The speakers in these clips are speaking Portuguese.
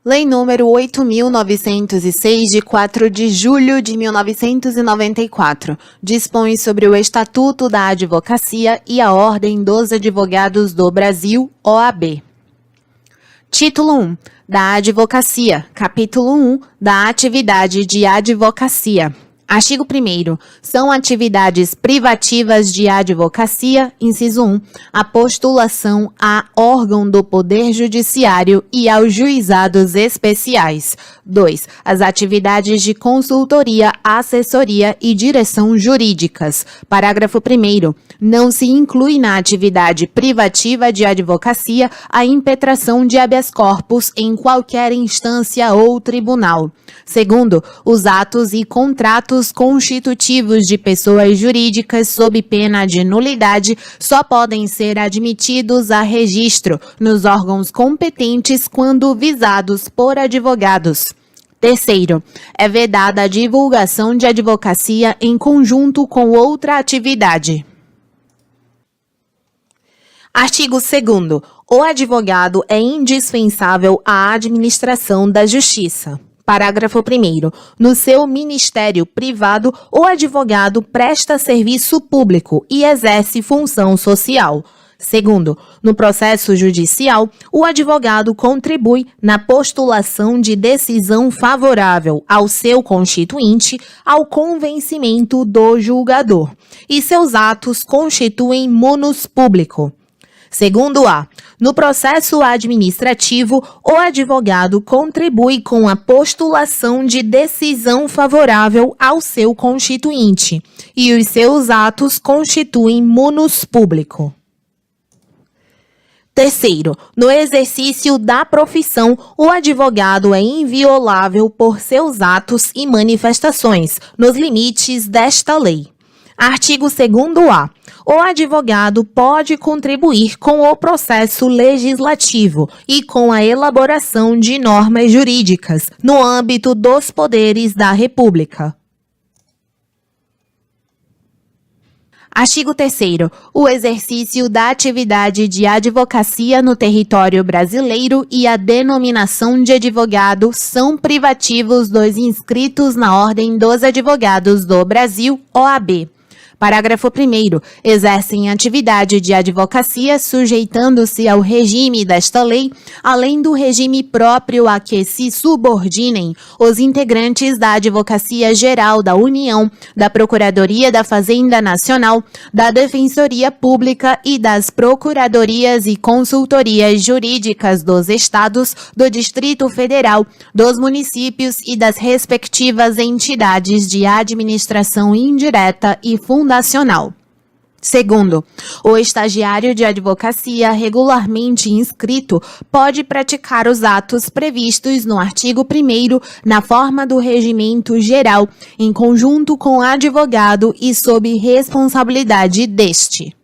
Lei número 8.906, de 4 de julho de 1994, dispõe sobre o Estatuto da Advocacia e a Ordem dos Advogados do Brasil, OAB. Título 1. Da Advocacia. Capítulo 1. Da Atividade de Advocacia. Artigo 1º. São atividades privativas de advocacia, inciso 1, a postulação a órgão do Poder Judiciário e aos juizados especiais. 2. As atividades de consultoria, assessoria e direção jurídicas. Parágrafo 1º. Não se inclui na atividade privativa de advocacia a impetração de habeas corpus em qualquer instância ou tribunal. Segundo, os atos e contratos constitutivos de pessoas jurídicas sob pena de nulidade só podem ser admitidos a registro nos órgãos competentes quando visados por advogados. Terceiro, é vedada a divulgação de advocacia em conjunto com outra atividade. Artigo 2º. O advogado é indispensável à administração da justiça. Parágrafo 1º. No seu ministério privado, o advogado presta serviço público e exerce função social. Segundo, no processo judicial, o advogado contribui na postulação de decisão favorável ao seu constituinte ao convencimento do julgador, e seus atos constituem munus público. Segundo A, no processo administrativo, o advogado contribui com a postulação de decisão favorável ao seu constituinte, e os seus atos constituem munus público. Terceiro, no exercício da profissão, o advogado é inviolável por seus atos e manifestações, nos limites desta lei. Artigo 2º-A. O advogado pode contribuir com o processo legislativo e com a elaboração de normas jurídicas no âmbito dos poderes da República. Artigo 3º. O exercício da atividade de advocacia no território brasileiro e a denominação de advogado são privativos dos inscritos na Ordem dos Advogados do Brasil, OAB. Parágrafo 1º. Exercem atividade de advocacia sujeitando-se ao regime desta lei, além do regime próprio a que se subordinem os integrantes da Advocacia Geral da União, da Procuradoria da Fazenda Nacional, da Defensoria Pública e das Procuradorias e Consultorias Jurídicas dos Estados, do Distrito Federal, dos municípios e das respectivas entidades de administração indireta e fundacional. Segundo, o estagiário de advocacia regularmente inscrito pode praticar os atos previstos no artigo 1º na forma do regimento geral, em conjunto com o advogado e sob responsabilidade deste.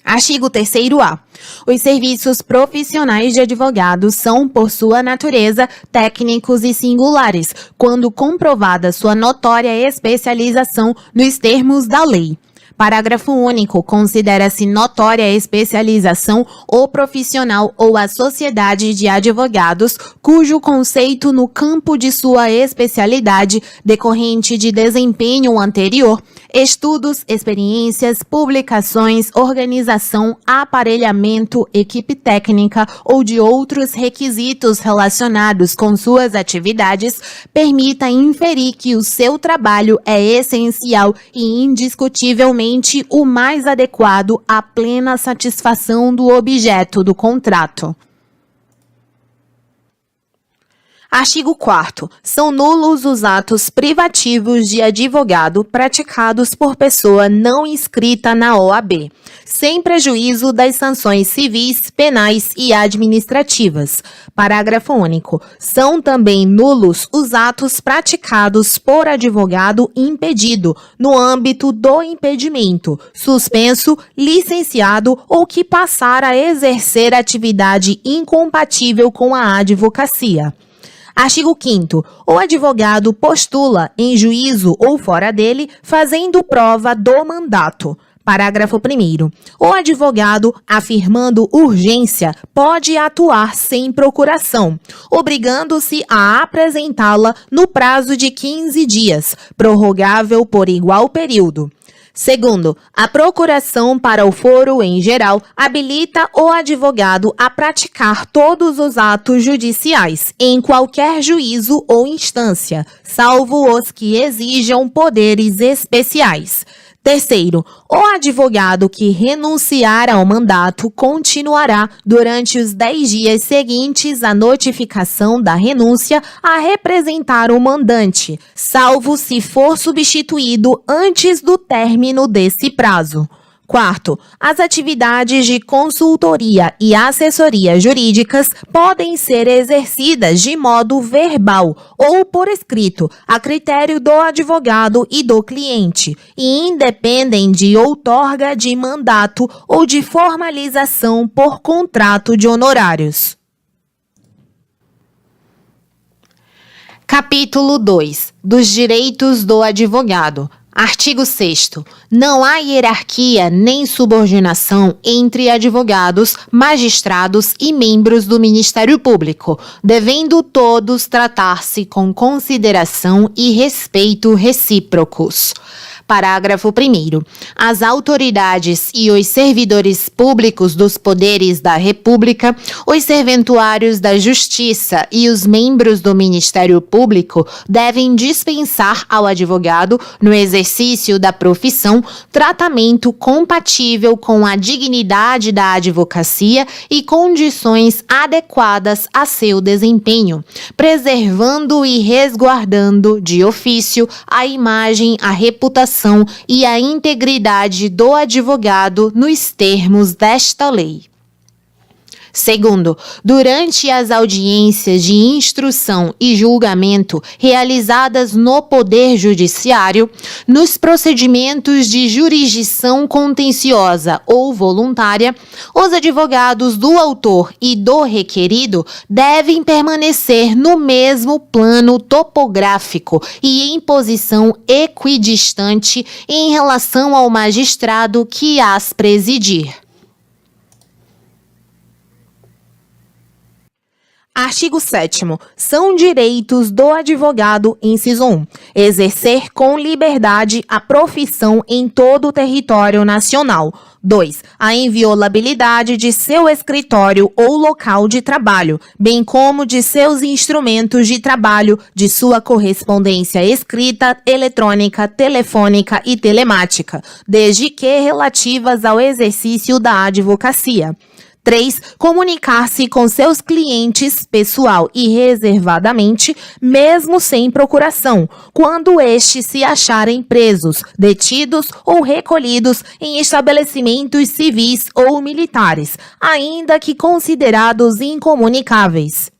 Artigo 3º-A. Os serviços profissionais de advogado são, por sua natureza, técnicos e singulares, quando comprovada sua notória especialização nos termos da lei. Parágrafo único. Considera-se notória especialização o profissional ou a sociedade de advogados cujo conceito no campo de sua especialidade decorrente de desempenho anterior, estudos, experiências, publicações, organização, aparelhamento, equipe técnica ou de outros requisitos relacionados com suas atividades, permita inferir que o seu trabalho é essencial e indiscutivelmente o mais adequado à plena satisfação do objeto do contrato. Artigo 4º. São nulos os atos privativos de advogado praticados por pessoa não inscrita na OAB, sem prejuízo das sanções civis, penais e administrativas. Parágrafo único. São também nulos os atos praticados por advogado impedido, no âmbito do impedimento, suspenso, licenciado ou que passar a exercer atividade incompatível com a advocacia. Artigo 5º. O advogado postula em juízo ou fora dele, fazendo prova do mandato. Parágrafo 1º. O advogado, afirmando urgência, pode atuar sem procuração, obrigando-se a apresentá-la no prazo de 15 dias, prorrogável por igual período. Segundo, a procuração para o foro em geral habilita o advogado a praticar todos os atos judiciais em qualquer juízo ou instância, salvo os que exijam poderes especiais. Terceiro, o advogado que renunciar ao mandato continuará, durante os 10 dias seguintes à notificação da renúncia, a representar o mandante, salvo se for substituído antes do término desse prazo. Quarto, as atividades de consultoria e assessoria jurídicas podem ser exercidas de modo verbal ou por escrito, a critério do advogado e do cliente, e independem de outorga de mandato ou de formalização por contrato de honorários. Capítulo 2. Dos direitos do advogado. Artigo 6º. Não há hierarquia nem subordinação entre advogados, magistrados e membros do Ministério Público, devendo todos tratar-se com consideração e respeito recíprocos. Parágrafo 1º. As autoridades e os servidores públicos dos poderes da República, os serventuários da Justiça e os membros do Ministério Público devem dispensar ao advogado, no exercício da profissão, tratamento compatível com a dignidade da advocacia e condições adequadas a seu desempenho, preservando e resguardando de ofício a imagem, a reputação e a integridade do advogado nos termos desta lei. Segundo, durante as audiências de instrução e julgamento realizadas no Poder Judiciário, nos procedimentos de jurisdição contenciosa ou voluntária, os advogados do autor e do requerido devem permanecer no mesmo plano topográfico e em posição equidistante em relação ao magistrado que as presidir. Artigo 7º. São direitos do advogado, inciso 1, exercer com liberdade a profissão em todo o território nacional. 2. A inviolabilidade de seu escritório ou local de trabalho, bem como de seus instrumentos de trabalho, de sua correspondência escrita, eletrônica, telefônica e telemática, desde que relativas ao exercício da advocacia. 3. Comunicar-se com seus clientes pessoal e reservadamente, mesmo sem procuração, quando estes se acharem presos, detidos ou recolhidos em estabelecimentos civis ou militares, ainda que considerados incomunicáveis.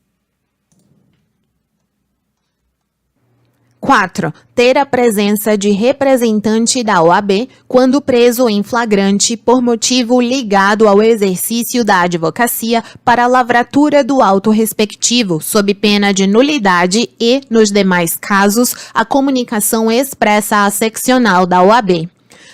4. Ter a presença de representante da OAB quando preso em flagrante por motivo ligado ao exercício da advocacia para a lavratura do auto respectivo, sob pena de nulidade e, nos demais casos, a comunicação expressa à seccional da OAB.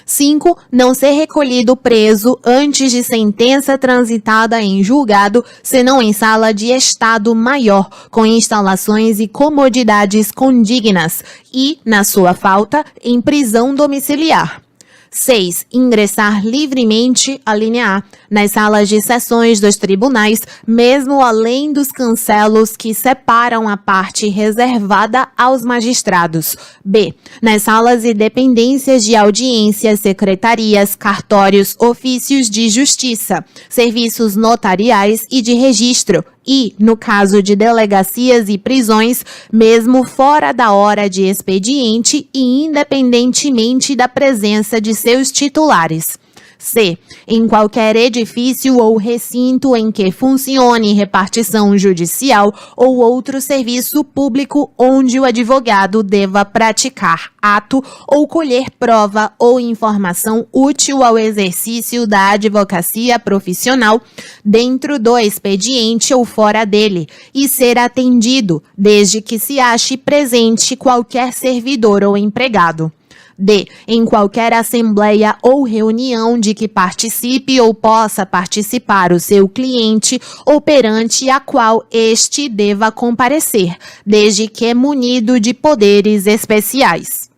5. Não ser recolhido preso antes de sentença transitada em julgado, senão em sala de estado maior, com instalações e comodidades condignas e, na sua falta, em prisão domiciliar. 6. Ingressar livremente, a linha A, nas salas de sessões dos tribunais, mesmo além dos cancelos que separam a parte reservada aos magistrados. B. Nas salas e dependências de audiências, secretarias, cartórios, ofícios de justiça, serviços notariais e de registro. E, no caso de delegacias e prisões, mesmo fora da hora de expediente e independentemente da presença de seus titulares. C. Em qualquer edifício ou recinto em que funcione repartição judicial ou outro serviço público onde o advogado deva praticar ato ou colher prova ou informação útil ao exercício da advocacia profissional dentro do expediente ou fora dele e ser atendido, desde que se ache presente qualquer servidor ou empregado. D. Em qualquer assembleia ou reunião de que participe ou possa participar o seu cliente ou perante a qual este deva comparecer, desde que munido de poderes especiais.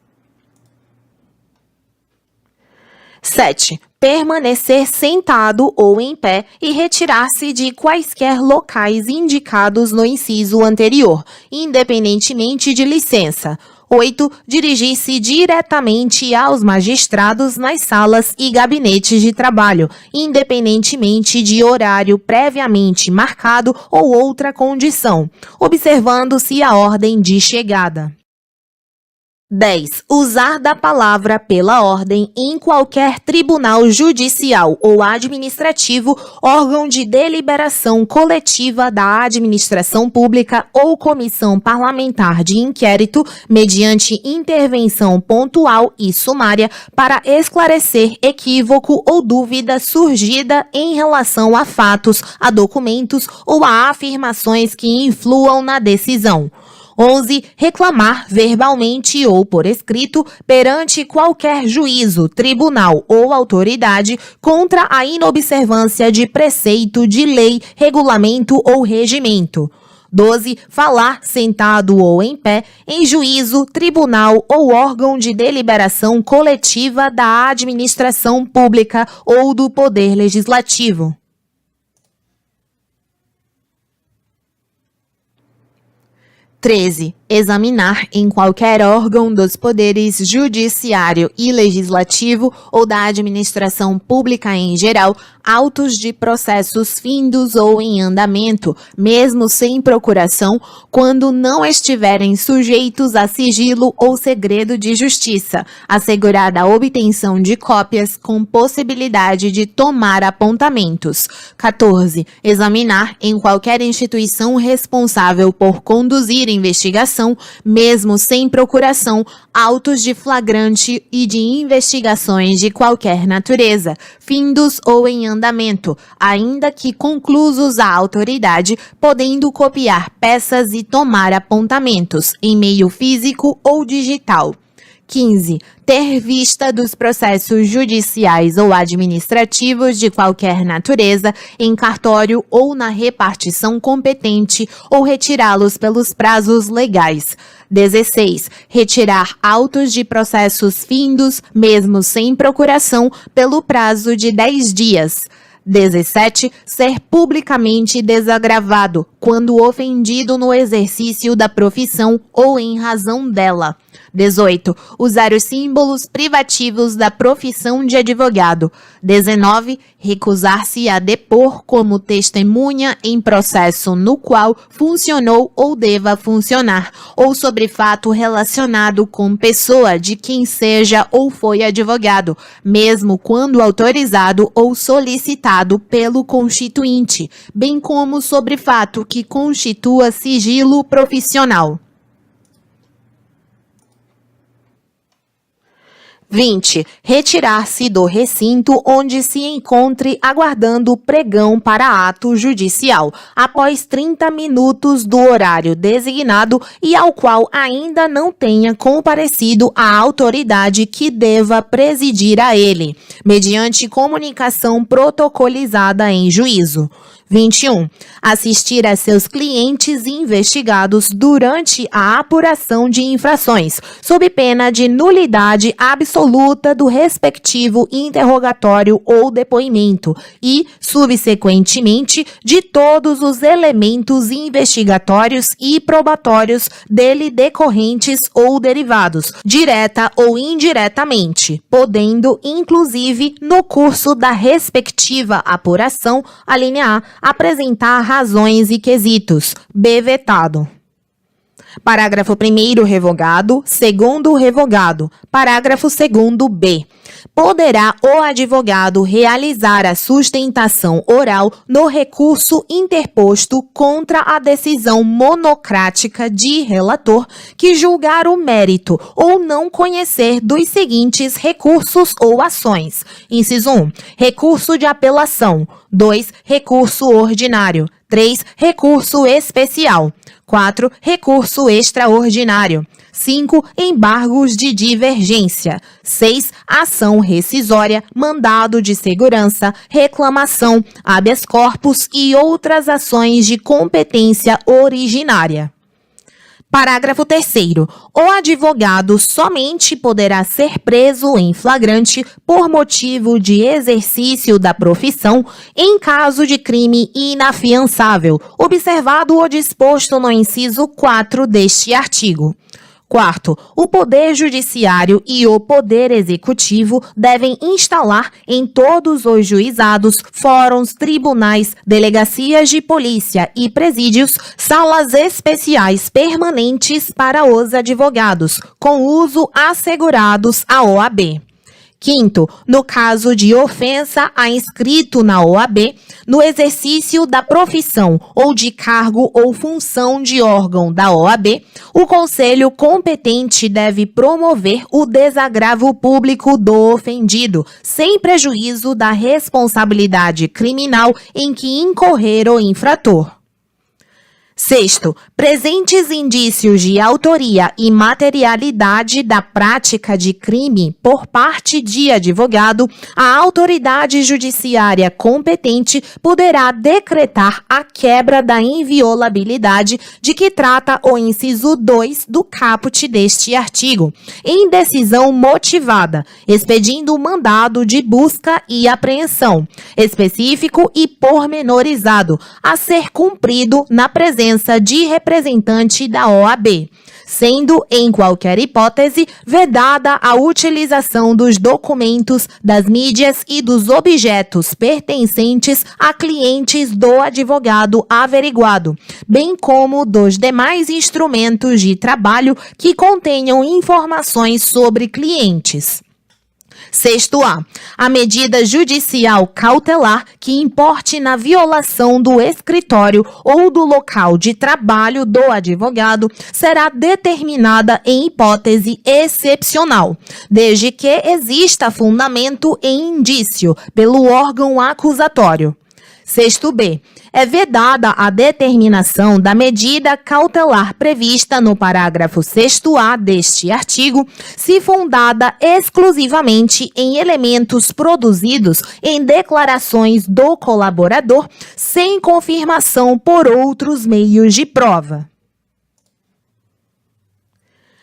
7. Permanecer sentado ou em pé e retirar-se de quaisquer locais indicados no inciso anterior, independentemente de licença. 8. Dirigir-se diretamente aos magistrados nas salas e gabinetes de trabalho, independentemente de horário previamente marcado ou outra condição, observando-se a ordem de chegada. 10. Usar da palavra pela ordem em qualquer tribunal judicial ou administrativo, órgão de deliberação coletiva da administração pública ou comissão parlamentar de inquérito, mediante intervenção pontual e sumária para esclarecer equívoco ou dúvida surgida em relação a fatos, a documentos ou a afirmações que influam na decisão. 11. Reclamar verbalmente ou por escrito perante qualquer juízo, tribunal ou autoridade contra a inobservância de preceito de lei, regulamento ou regimento. 12. Falar sentado ou em pé em juízo, tribunal ou órgão de deliberação coletiva da administração pública ou do Poder Legislativo. 13. Examinar em qualquer órgão dos poderes judiciário e legislativo ou da administração pública em geral, autos de processos findos ou em andamento, mesmo sem procuração, quando não estiverem sujeitos a sigilo ou segredo de justiça, assegurada a obtenção de cópias com possibilidade de tomar apontamentos. 14. Examinar em qualquer instituição responsável por conduzir investigação, mesmo sem procuração, autos de flagrante e de investigações de qualquer natureza, findos ou em andamento, ainda que conclusos à autoridade, podendo copiar peças e tomar apontamentos, em meio físico ou digital. 15. Ter vista dos processos judiciais ou administrativos de qualquer natureza em cartório ou na repartição competente ou retirá-los pelos prazos legais. 16. Retirar autos de processos findos, mesmo sem procuração, pelo prazo de 10 dias. 17. Ser publicamente desagravado, quando ofendido no exercício da profissão ou em razão dela. 18. Usar os símbolos privativos da profissão de advogado. 19. Recusar-se a depor como testemunha em processo no qual funcionou ou deva funcionar, ou sobre fato relacionado com pessoa de quem seja ou foi advogado, mesmo quando autorizado ou solicitado pelo constituinte, bem como sobre fato que constitua sigilo profissional. 20. Retirar-se do recinto onde se encontre aguardando pregão para ato judicial, após 30 minutos do horário designado e ao qual ainda não tenha comparecido a autoridade que deva presidir a ele, mediante comunicação protocolizada em juízo. 21. Assistir a seus clientes investigados durante a apuração de infrações, sob pena de nulidade absoluta do respectivo interrogatório ou depoimento e, subsequentemente, de todos os elementos investigatórios e probatórios dele decorrentes ou derivados, direta ou indiretamente, podendo, inclusive, no curso da respectiva apuração, alínea A, apresentar razões e quesitos. B. Vetado. Parágrafo 1º revogado. 2º revogado. Parágrafo 2º B. Poderá o advogado realizar a sustentação oral no recurso interposto contra a decisão monocrática de relator que julgar o mérito ou não conhecer dos seguintes recursos ou ações. Inciso 1. Recurso de apelação. 2. Recurso ordinário. 3. Recurso especial. 4. Recurso extraordinário. 5. Embargos de divergência. 6. Ação rescisória, mandado de segurança, reclamação, habeas corpus e outras ações de competência originária. Parágrafo 3º. O advogado somente poderá ser preso em flagrante por motivo de exercício da profissão em caso de crime inafiançável, observado o disposto no inciso 4 deste artigo. Quarto, o Poder Judiciário e o Poder Executivo devem instalar em todos os juizados, fóruns, tribunais, delegacias de polícia e presídios salas especiais permanentes para os advogados, com uso assegurados à OAB. Quinto, no caso de ofensa a inscrito na OAB, no exercício da profissão ou de cargo ou função de órgão da OAB, o Conselho competente deve promover o desagravo público do ofendido, sem prejuízo da responsabilidade criminal em que incorrer o infrator. Sexto, presentes indícios de autoria e materialidade da prática de crime por parte de advogado, a autoridade judiciária competente poderá decretar a quebra da inviolabilidade de que trata o inciso 2 do caput deste artigo, em decisão motivada, expedindo o mandado de busca e apreensão, específico e pormenorizado, a ser cumprido na presença de representante da OAB, sendo, em qualquer hipótese, vedada a utilização dos documentos, das mídias e dos objetos pertencentes a clientes do advogado averiguado, bem como dos demais instrumentos de trabalho que contenham informações sobre clientes. Sexto a medida judicial cautelar que importe na violação do escritório ou do local de trabalho do advogado será determinada em hipótese excepcional, desde que exista fundamento em indício pelo órgão acusatório. Sexto B. É vedada a determinação da medida cautelar prevista no parágrafo 6º-A deste artigo, se fundada exclusivamente em elementos produzidos em declarações do colaborador, sem confirmação por outros meios de prova.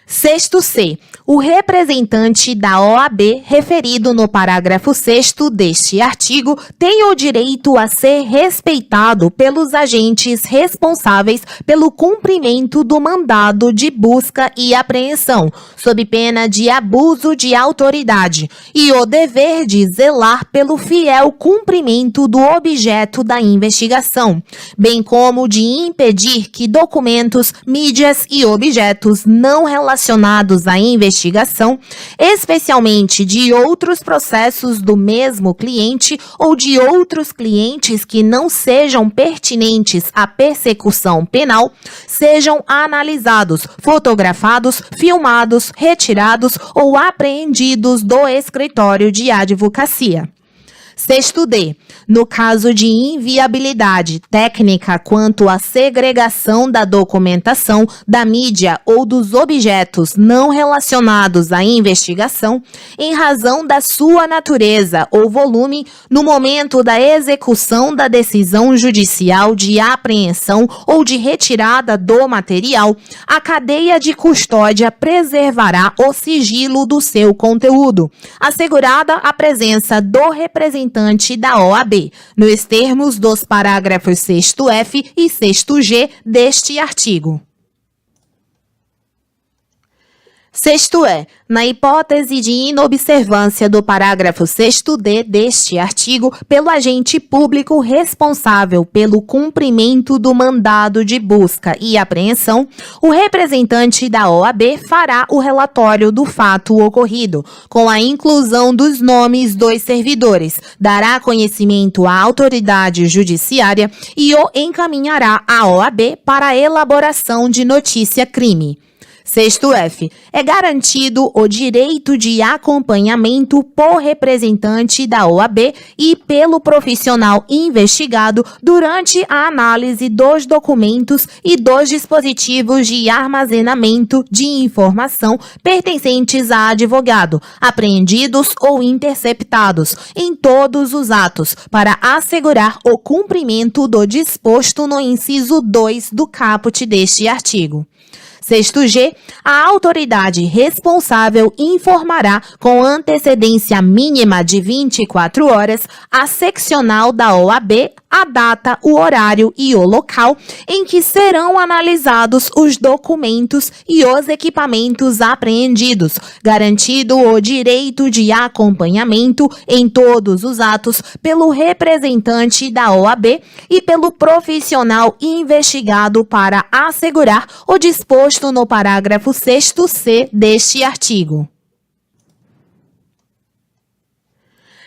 Sexto C. O representante da OAB, referido no parágrafo 6º deste artigo, tem o direito a ser respeitado pelos agentes responsáveis pelo cumprimento do mandado de busca e apreensão, sob pena de abuso de autoridade, e o dever de zelar pelo fiel cumprimento do objeto da investigação, bem como de impedir que documentos, mídias e objetos não relacionados à investigação, especialmente de outros processos do mesmo cliente ou de outros clientes que não sejam pertinentes à persecução penal, sejam analisados, fotografados, filmados, retirados ou apreendidos do escritório de advocacia. Sexto D. No caso de inviabilidade técnica quanto à segregação da documentação, da mídia ou dos objetos não relacionados à investigação, em razão da sua natureza ou volume, no momento da execução da decisão judicial de apreensão ou de retirada do material, a cadeia de custódia preservará o sigilo do seu conteúdo, assegurada a presença do representante da OAB, nos termos dos parágrafos 6º-F e 6º-G deste artigo. Sexto é, na hipótese de inobservância do parágrafo 6º-D deste artigo pelo agente público responsável pelo cumprimento do mandado de busca e apreensão, o representante da OAB fará o relatório do fato ocorrido, com a inclusão dos nomes dos servidores, dará conhecimento à autoridade judiciária e o encaminhará à OAB para a elaboração de notícia-crime. Sexto F. É garantido o direito de acompanhamento por representante da OAB e pelo profissional investigado durante a análise dos documentos e dos dispositivos de armazenamento de informação pertencentes a advogado, apreendidos ou interceptados em todos os atos, para assegurar o cumprimento do disposto no inciso 2 do caput deste artigo. Sexto G, a autoridade responsável informará com antecedência mínima de 24 horas a seccional da OAB a data, o horário e o local em que serão analisados os documentos e os equipamentos apreendidos, garantido o direito de acompanhamento em todos os atos pelo representante da OAB e pelo profissional investigado para assegurar o disposto no parágrafo 6º-C deste artigo.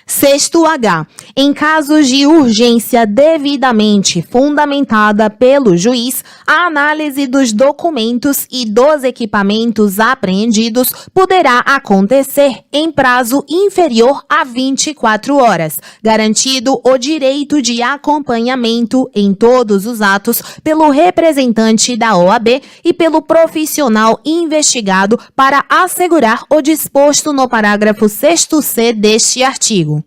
Sexto H. Em casos de urgência devidamente fundamentada pelo juiz, a análise dos documentos e dos equipamentos apreendidos poderá acontecer em prazo inferior a 24 horas, garantido o direito de acompanhamento em todos os atos pelo representante da OAB e pelo profissional investigado para assegurar o disposto no parágrafo 6º-C deste artigo.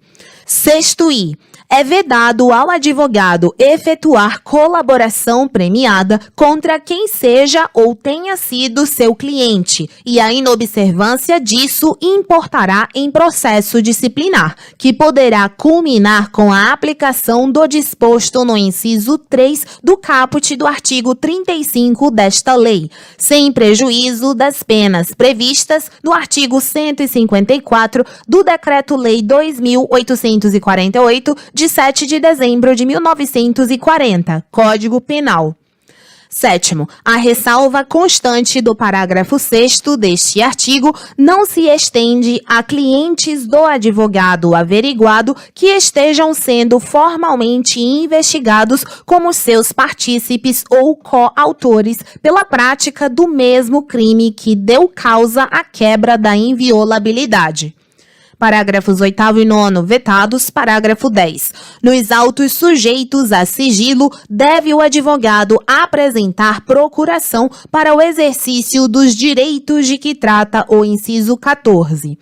Sexto I. É vedado ao advogado efetuar colaboração premiada contra quem seja ou tenha sido seu cliente, e a inobservância disso importará em processo disciplinar, que poderá culminar com a aplicação do disposto no inciso 3 do caput do artigo 35 desta lei, sem prejuízo das penas previstas no artigo 154 do Decreto-Lei 2.848, de 7 de dezembro de 1940, Código Penal. Sétimo, a ressalva constante do parágrafo 6º deste artigo não se estende a clientes do advogado averiguado que estejam sendo formalmente investigados como seus partícipes ou coautores pela prática do mesmo crime que deu causa à quebra da inviolabilidade. Parágrafos 8º e 9º vetados. Parágrafo 10. Nos autos sujeitos a sigilo, deve o advogado apresentar procuração para o exercício dos direitos de que trata o inciso 14.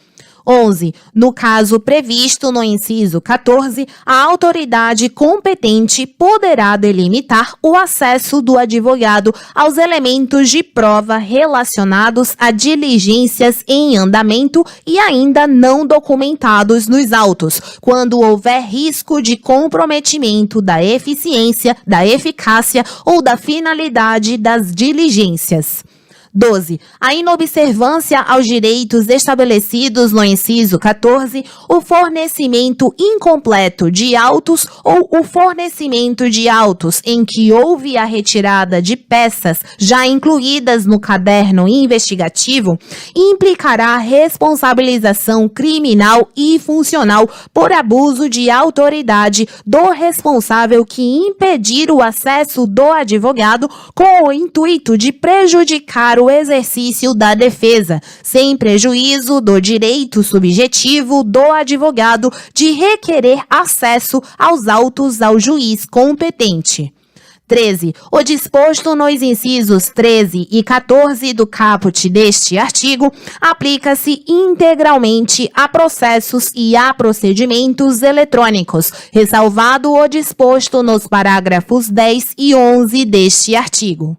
11. No caso previsto no inciso 14, a autoridade competente poderá delimitar o acesso do advogado aos elementos de prova relacionados a diligências em andamento e ainda não documentados nos autos, quando houver risco de comprometimento da eficiência, da eficácia ou da finalidade das diligências. 12. A inobservância aos direitos estabelecidos no inciso 14, o fornecimento incompleto de autos ou o fornecimento de autos em que houve a retirada de peças já incluídas no caderno investigativo, implicará responsabilização criminal e funcional por abuso de autoridade do responsável que impedir o acesso do advogado com o intuito de prejudicar o exercício da defesa, sem prejuízo do direito subjetivo do advogado de requerer acesso aos autos ao juiz competente. 13. O disposto nos incisos 13 e 14 do caput deste artigo aplica-se integralmente a processos e a procedimentos eletrônicos, ressalvado o disposto nos parágrafos 10 e 11 deste artigo.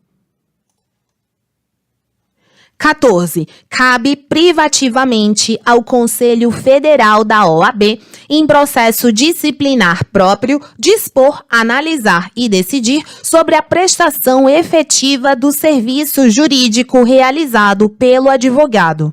14. Cabe privativamente ao Conselho Federal da OAB, em processo disciplinar próprio, dispor, analisar e decidir sobre a prestação efetiva do serviço jurídico realizado pelo advogado.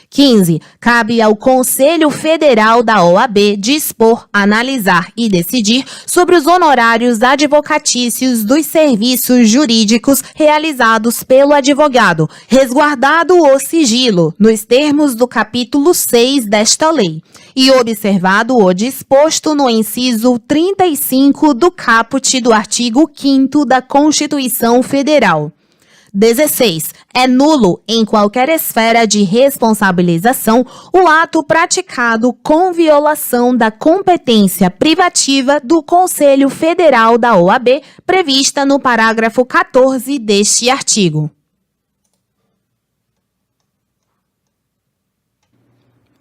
15. Cabe ao Conselho Federal da OAB dispor, analisar e decidir sobre os honorários advocatícios dos serviços jurídicos realizados pelo advogado, resguardado o sigilo, nos termos do capítulo 6 desta lei, e observado o disposto no inciso 35 do caput do artigo 5º da Constituição Federal. 16. É nulo, em qualquer esfera de responsabilização, o ato praticado com violação da competência privativa do Conselho Federal da OAB, prevista no parágrafo 14 deste artigo.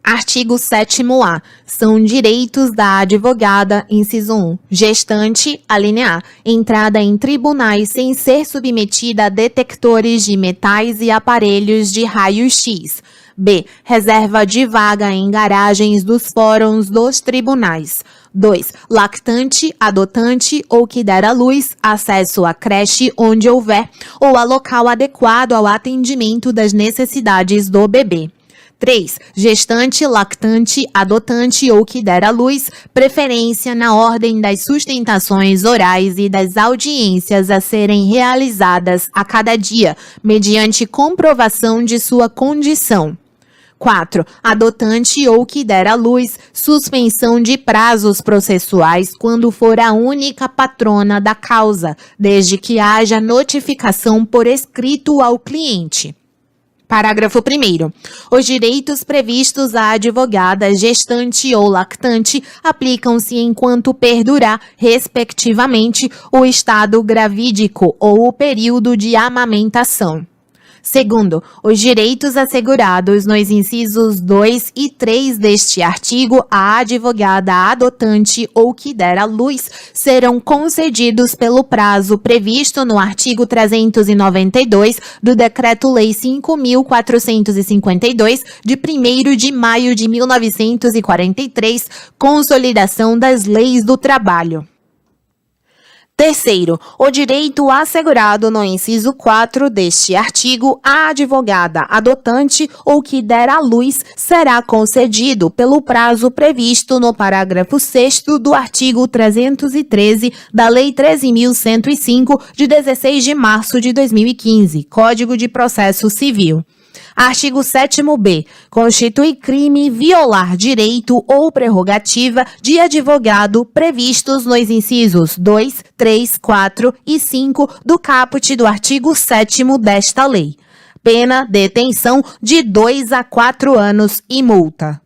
Artigo 7º-A. São direitos da advogada, inciso 1. Gestante, alínea A. Entrada em tribunais sem ser submetida a detectores de metais e aparelhos de raio-x. B. Reserva de vaga em garagens dos fóruns dos tribunais. 2. Lactante, adotante ou que der à luz, acesso à creche onde houver ou a local adequado ao atendimento das necessidades do bebê. 3. Gestante, lactante, adotante ou que der à luz, preferência na ordem das sustentações orais e das audiências a serem realizadas a cada dia, mediante comprovação de sua condição. 4. Adotante ou que der à luz, suspensão de prazos processuais quando for a única patrona da causa, desde que haja notificação por escrito ao cliente. Parágrafo 1º. Os direitos previstos à advogada, gestante ou lactante aplicam-se enquanto perdurar, respectivamente, o estado gravídico ou o período de amamentação. Segundo, os direitos assegurados nos incisos 2 e 3 deste artigo à advogada adotante ou que der à luz serão concedidos pelo prazo previsto no artigo 392 do Decreto-Lei 5.452, de 1º de maio de 1943, Consolidação das Leis do Trabalho. Terceiro, o direito assegurado no inciso 4 deste artigo à advogada adotante ou que der à luz será concedido pelo prazo previsto no parágrafo 6º do artigo 313 da Lei 13.105, de 16 de março de 2015, Código de Processo Civil. Artigo 7º-B. Constitui crime violar direito ou prerrogativa de advogado previstos nos incisos 2, 3, 4 e 5 do caput do artigo 7º desta lei. Pena, detenção de 2 a 4 anos e multa.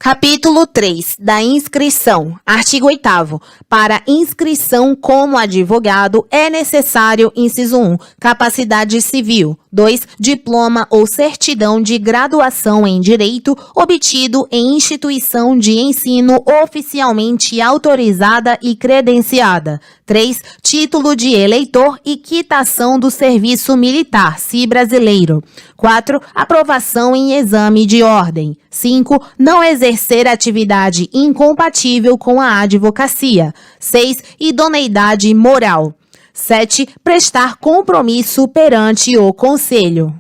Capítulo 3. Da inscrição. Artigo 8º. Para inscrição como advogado é necessário, inciso 1, capacidade civil. 2. Diploma ou certidão de graduação em Direito obtido em instituição de ensino oficialmente autorizada e credenciada. 3. Título de eleitor e quitação do serviço militar, se brasileiro. 4. Aprovação em exame de ordem. 5. Não exercer atividade incompatível com a advocacia. 6. Idoneidade moral. 7. Prestar compromisso perante o Conselho.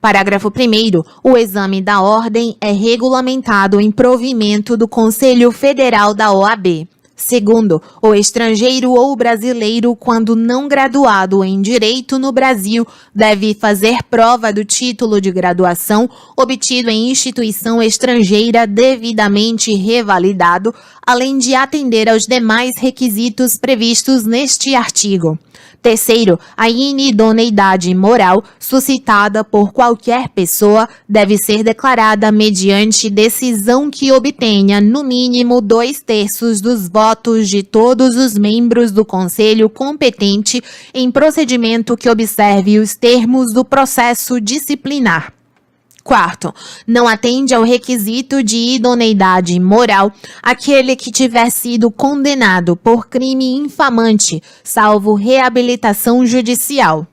Parágrafo 1º. O exame da ordem é regulamentado em provimento do Conselho Federal da OAB. Segundo, o estrangeiro ou brasileiro, quando não graduado em Direito no Brasil, deve fazer prova do título de graduação obtido em instituição estrangeira devidamente revalidado, além de atender aos demais requisitos previstos neste artigo. Terceiro, a inidoneidade moral suscitada por qualquer pessoa deve ser declarada mediante decisão que obtenha, no mínimo, 2/3 dos votos de todos os membros do Conselho competente em procedimento que observe os termos do processo disciplinar. Quarto, não atende ao requisito de idoneidade moral aquele que tiver sido condenado por crime infamante, salvo reabilitação judicial.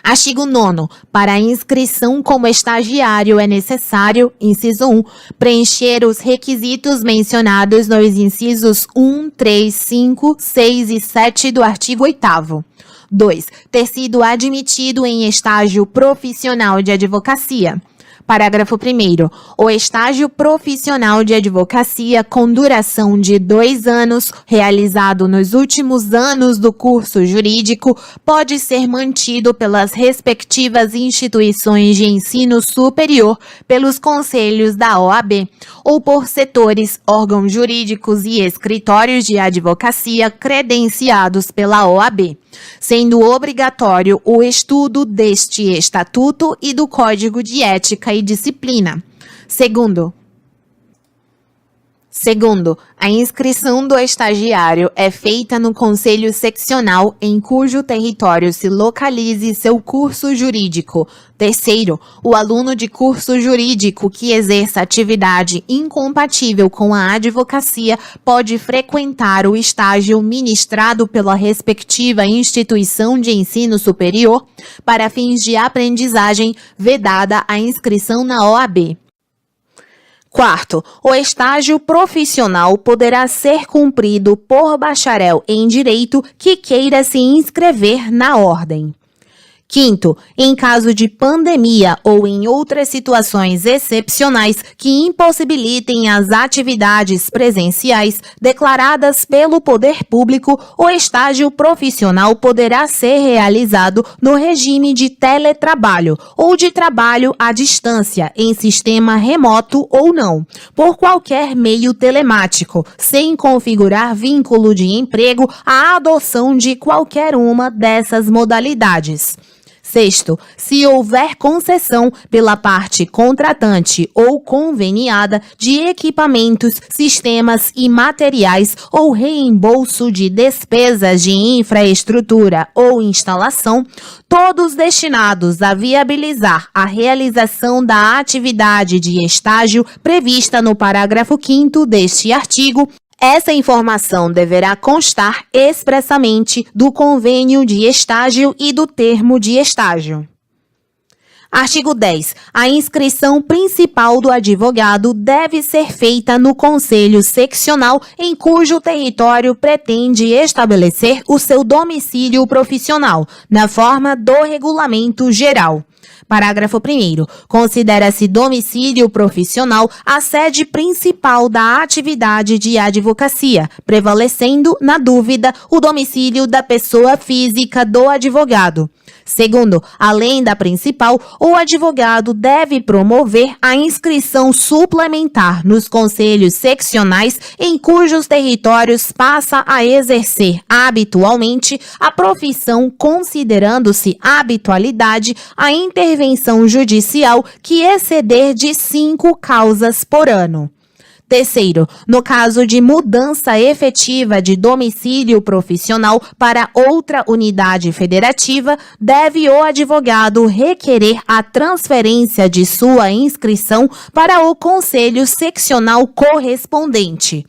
Artigo 9º. Para a inscrição como estagiário é necessário, inciso 1, preencher os requisitos mencionados nos incisos 1, 3, 5, 6 e 7 do artigo 8º. 2. Ter sido admitido em estágio profissional de advocacia. Parágrafo 1º. O estágio profissional de advocacia com duração de 2 anos, realizado nos últimos anos do curso jurídico, pode ser mantido pelas respectivas instituições de ensino superior, pelos conselhos da OAB, ou por setores, órgãos jurídicos e escritórios de advocacia credenciados pela OAB, sendo obrigatório o estudo deste Estatuto e do Código de Ética e Disciplina. Segundo, a inscrição do estagiário é feita no Conselho Seccional em cujo território se localize seu curso jurídico. Terceiro, o aluno de curso jurídico que exerça atividade incompatível com a advocacia pode frequentar o estágio ministrado pela respectiva instituição de ensino superior para fins de aprendizagem, vedada a inscrição na OAB. Quarto, o estágio profissional poderá ser cumprido por bacharel em direito que queira se inscrever na ordem. Quinto, em caso de pandemia ou em outras situações excepcionais que impossibilitem as atividades presenciais declaradas pelo poder público, o estágio profissional poderá ser realizado no regime de teletrabalho ou de trabalho à distância, em sistema remoto ou não, por qualquer meio telemático, sem configurar vínculo de emprego à adoção de qualquer uma dessas modalidades. Sexto, se houver concessão pela parte contratante ou conveniada de equipamentos, sistemas e materiais ou reembolso de despesas de infraestrutura ou instalação, todos destinados a viabilizar a realização da atividade de estágio prevista no parágrafo 5º deste artigo, essa informação deverá constar expressamente do convênio de estágio e do termo de estágio. Artigo 10. A inscrição principal do advogado deve ser feita no Conselho Seccional em cujo território pretende estabelecer o seu domicílio profissional, na forma do Regulamento Geral. Parágrafo 1º. Considera-se domicílio profissional a sede principal da atividade de advocacia, prevalecendo, na dúvida, o domicílio da pessoa física do advogado. Segundo, além da principal, o advogado deve promover a inscrição suplementar nos conselhos seccionais em cujos territórios passa a exercer habitualmente a profissão, considerando-se habitualidade a intervenção judicial que exceder de 5 causas por ano. Terceiro, no caso de mudança efetiva de domicílio profissional para outra unidade federativa, deve o advogado requerer a transferência de sua inscrição para o Conselho Seccional correspondente.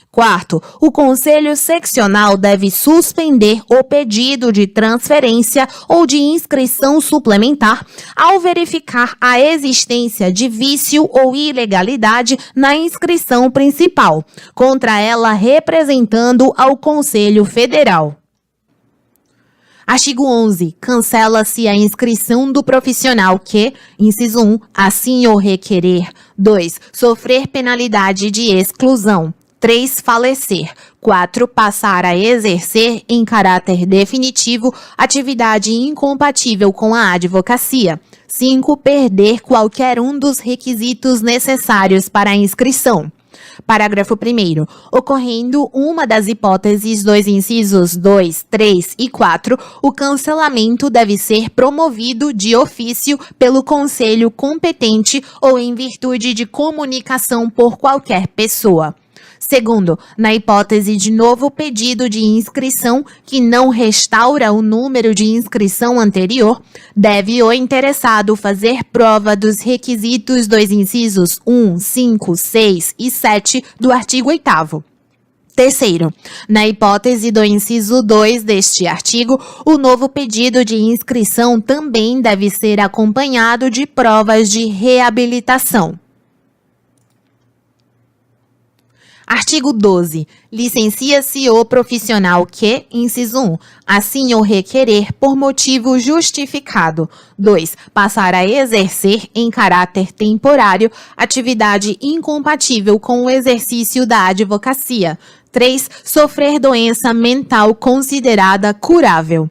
Quarto, o Conselho Seccional deve suspender o pedido de transferência ou de inscrição suplementar ao verificar a existência de vício ou ilegalidade na inscrição principal, contra ela representando ao Conselho Federal. Artigo 11. Cancela-se a inscrição do profissional que, inciso 1, assim o requerer. 2. Sofrer penalidade de exclusão. 3. Falecer. 4. Passar a exercer em caráter definitivo atividade incompatível com a advocacia. 5. Perder qualquer um dos requisitos necessários para a inscrição. Parágrafo 1º. Ocorrendo uma das hipóteses dos incisos 2, 3 e 4, o cancelamento deve ser promovido de ofício pelo conselho competente ou em virtude de comunicação por qualquer pessoa. Segundo, na hipótese de novo pedido de inscrição que não restaura o número de inscrição anterior, deve o interessado fazer prova dos requisitos dos incisos 1, 5, 6 e 7 do artigo 8º. Terceiro, na hipótese do inciso 2 deste artigo, o novo pedido de inscrição também deve ser acompanhado de provas de reabilitação. Artigo 12. Licencia-se o profissional que, inciso 1, assim o requerer por motivo justificado. 2. Passar a exercer em caráter temporário atividade incompatível com o exercício da advocacia. 3. Sofrer doença mental considerada curável.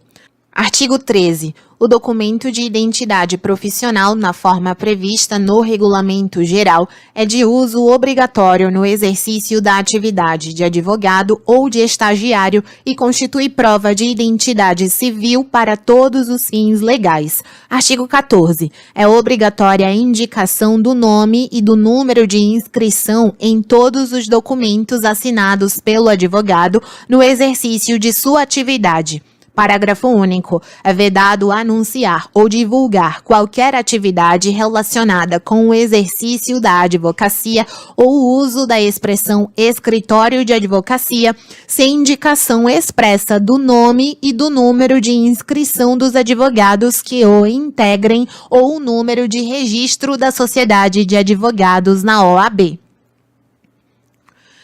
Artigo 13. O documento de identidade profissional, na forma prevista no Regulamento Geral, é de uso obrigatório no exercício da atividade de advogado ou de estagiário e constitui prova de identidade civil para todos os fins legais. Artigo 14. É obrigatória a indicação do nome e do número de inscrição em todos os documentos assinados pelo advogado no exercício de sua atividade. Parágrafo único. É vedado anunciar ou divulgar qualquer atividade relacionada com o exercício da advocacia ou o uso da expressão escritório de advocacia, sem indicação expressa do nome e do número de inscrição dos advogados que o integrem ou o número de registro da Sociedade de Advogados na OAB.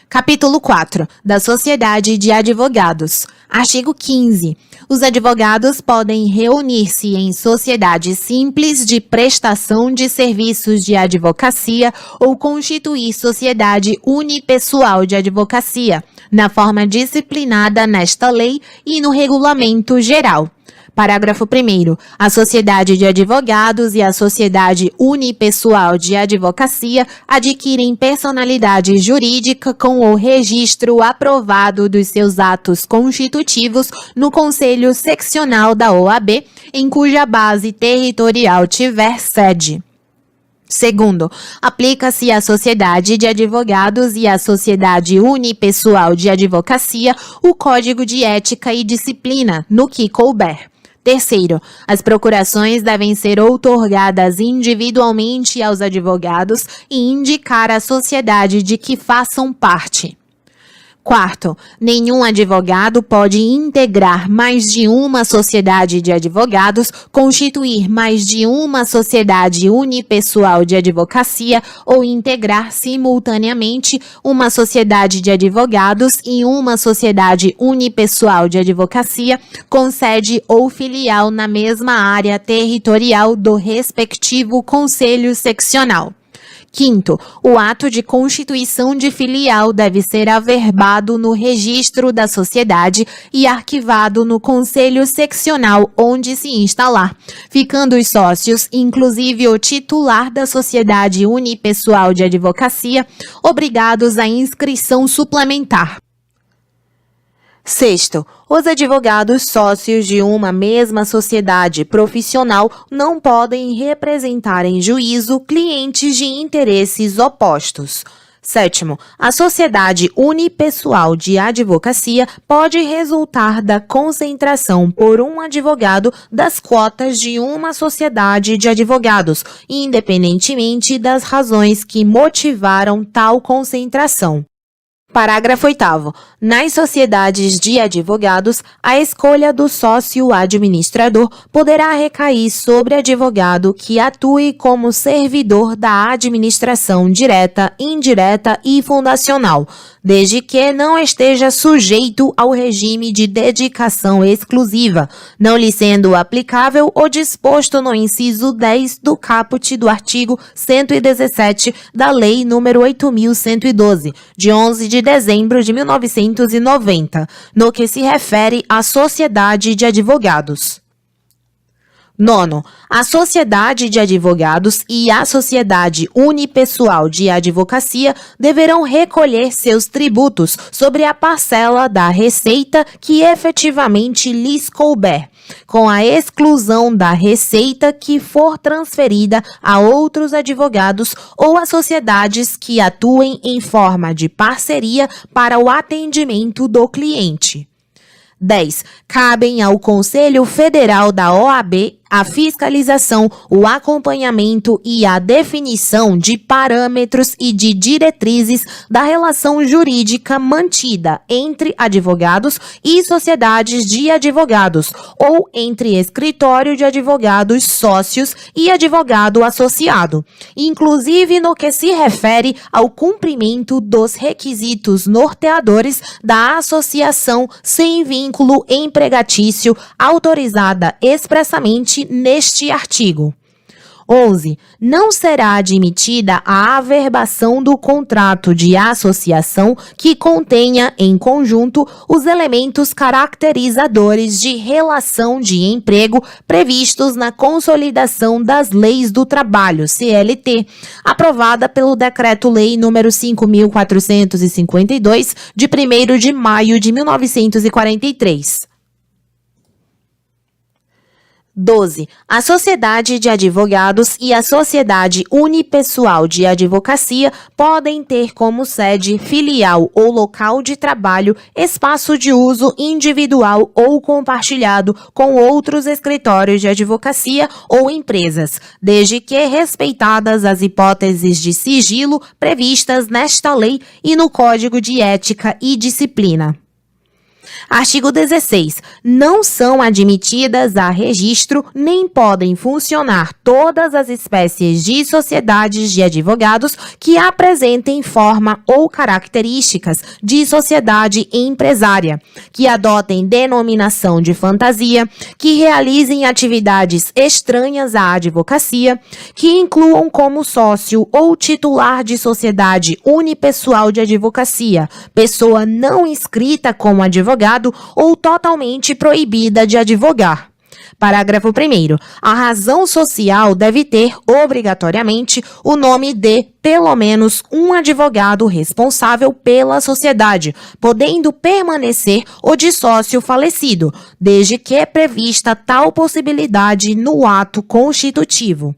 Capítulo 4. Da Sociedade de Advogados. Artigo 15. Os advogados podem reunir-se em sociedade simples de prestação de serviços de advocacia ou constituir sociedade unipessoal de advocacia, na forma disciplinada nesta lei e no Regulamento Geral. Parágrafo 1º. A Sociedade de Advogados e a Sociedade Unipessoal de Advocacia adquirem personalidade jurídica com o registro aprovado dos seus atos constitutivos no Conselho Seccional da OAB, em cuja base territorial tiver sede. Segundo, aplica-se à Sociedade de Advogados e à Sociedade Unipessoal de Advocacia o Código de Ética e Disciplina, no que couber. Terceiro, as procurações devem ser outorgadas individualmente aos advogados e indicar a sociedade de que façam parte. Quarto, nenhum advogado pode integrar mais de uma sociedade de advogados, constituir mais de uma sociedade unipessoal de advocacia ou integrar simultaneamente uma sociedade de advogados e uma sociedade unipessoal de advocacia com sede ou filial na mesma área territorial do respectivo conselho seccional. Quinto, o ato de constituição de filial deve ser averbado no registro da sociedade e arquivado no conselho seccional onde se instalar, ficando os sócios, inclusive o titular da sociedade unipessoal de advocacia, obrigados à inscrição suplementar. Sexto, os advogados sócios de uma mesma sociedade profissional não podem representar em juízo clientes de interesses opostos. Sétimo, a sociedade unipessoal de advocacia pode resultar da concentração por um advogado das cotas de uma sociedade de advogados, independentemente das razões que motivaram tal concentração. Parágrafo 8º. Nas sociedades de advogados, a escolha do sócio administrador poderá recair sobre advogado que atue como servidor da administração direta, indireta e fundacional, desde que não esteja sujeito ao regime de dedicação exclusiva, não lhe sendo aplicável o disposto no inciso 10 do caput do artigo 117 da Lei nº 8.112, de 11 de dezembro de 1990, no que se refere à sociedade de advogados. Nono, a Sociedade de Advogados e a Sociedade Unipessoal de Advocacia deverão recolher seus tributos sobre a parcela da receita que efetivamente lhes couber, com a exclusão da receita que for transferida a outros advogados ou a sociedades que atuem em forma de parceria para o atendimento do cliente. 10. Cabem ao Conselho Federal da OAB a fiscalização, o acompanhamento e a definição de parâmetros e de diretrizes da relação jurídica mantida entre advogados e sociedades de advogados, ou entre escritório de advogados sócios e advogado associado, inclusive no que se refere ao cumprimento dos requisitos norteadores da associação sem vínculo empregatício autorizada expressamente neste artigo. 11. Não será admitida a averbação do contrato de associação que contenha, em conjunto, os elementos caracterizadores de relação de emprego previstos na Consolidação das Leis do Trabalho, CLT, aprovada pelo Decreto-Lei nº 5.452, de 1º de maio de 1943. 12. A sociedade de advogados e a sociedade unipessoal de advocacia podem ter como sede, filial ou local de trabalho espaço de uso individual ou compartilhado com outros escritórios de advocacia ou empresas, desde que respeitadas as hipóteses de sigilo previstas nesta lei e no Código de Ética e Disciplina. Artigo 16. Não são admitidas a registro nem podem funcionar todas as espécies de sociedades de advogados que apresentem forma ou características de sociedade empresária, que adotem denominação de fantasia, que realizem atividades estranhas à advocacia, que incluam como sócio ou titular de sociedade unipessoal de advocacia, pessoa não inscrita como advogado ou totalmente proibida de advogar. Parágrafo 1º. A razão social deve ter, obrigatoriamente, o nome de, pelo menos, um advogado responsável pela sociedade, podendo permanecer o de sócio falecido, desde que prevista tal possibilidade no ato constitutivo.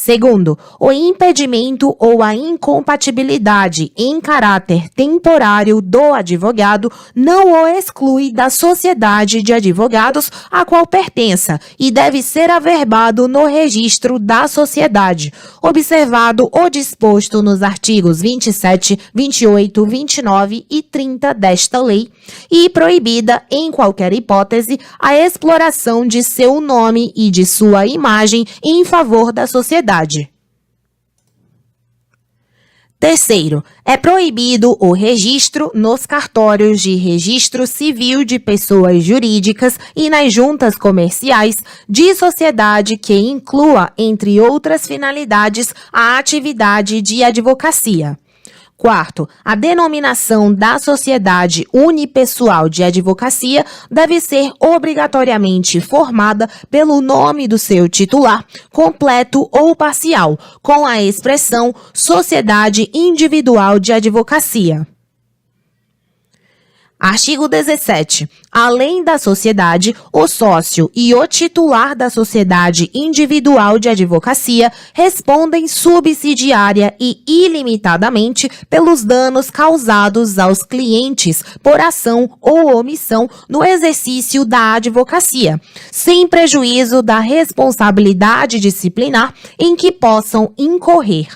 Segundo, o impedimento ou a incompatibilidade em caráter temporário do advogado não o exclui da sociedade de advogados a qual pertença e deve ser averbado no registro da sociedade, observado o disposto nos artigos 27, 28, 29 e 30 desta lei, e proibida, em qualquer hipótese, a exploração de seu nome e de sua imagem em favor da sociedade. Terceiro, é proibido o registro nos cartórios de registro civil de pessoas jurídicas e nas juntas comerciais de sociedade que inclua, entre outras finalidades, a atividade de advocacia. Quarto, a denominação da sociedade unipessoal de advocacia deve ser obrigatoriamente formada pelo nome do seu titular, completo ou parcial, com a expressão Sociedade Individual de Advocacia. Artigo 17. Além da sociedade, o sócio e o titular da sociedade individual de advocacia respondem subsidiária e ilimitadamente pelos danos causados aos clientes por ação ou omissão no exercício da advocacia, sem prejuízo da responsabilidade disciplinar em que possam incorrer.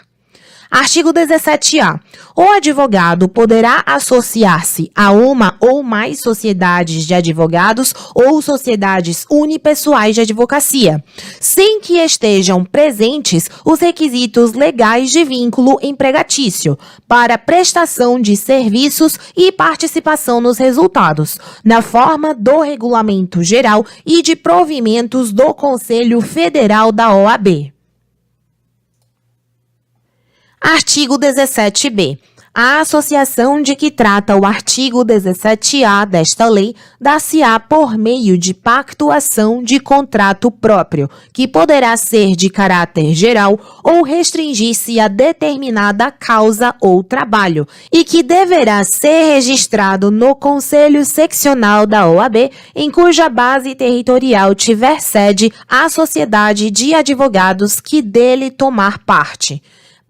Artigo 17-A. O advogado poderá associar-se a uma ou mais sociedades de advogados ou sociedades unipessoais de advocacia, sem que estejam presentes os requisitos legais de vínculo empregatício, para prestação de serviços e participação nos resultados, na forma do Regulamento Geral e de provimentos do Conselho Federal da OAB. Artigo 17-B. A associação de que trata o artigo 17-A desta lei dar-se-á por meio de pactuação de contrato próprio, que poderá ser de caráter geral ou restringir-se a determinada causa ou trabalho, e que deverá ser registrado no Conselho Seccional da OAB, em cuja base territorial tiver sede a sociedade de advogados que dele tomar parte.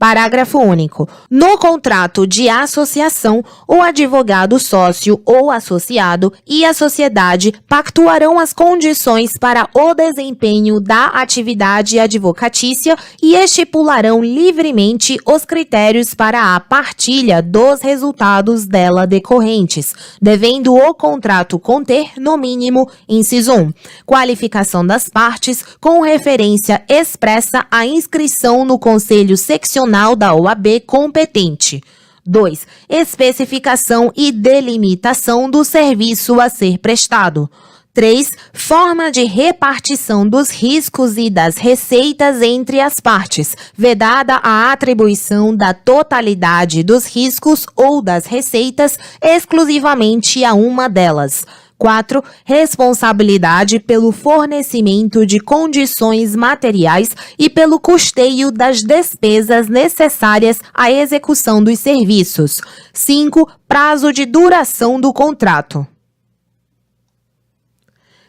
Parágrafo único. No contrato de associação, o advogado sócio ou associado e a sociedade pactuarão as condições para o desempenho da atividade advocatícia e estipularão livremente os critérios para a partilha dos resultados dela decorrentes, devendo o contrato conter, no mínimo, inciso 1, qualificação das partes com referência expressa à inscrição no Conselho Seccional da OAB competente. 2. Especificação e delimitação do serviço a ser prestado. 3. Forma de repartição dos riscos e das receitas entre as partes, vedada a atribuição da totalidade dos riscos ou das receitas exclusivamente a uma delas. 4. Responsabilidade pelo fornecimento de condições materiais e pelo custeio das despesas necessárias à execução dos serviços. 5. Prazo de duração do contrato.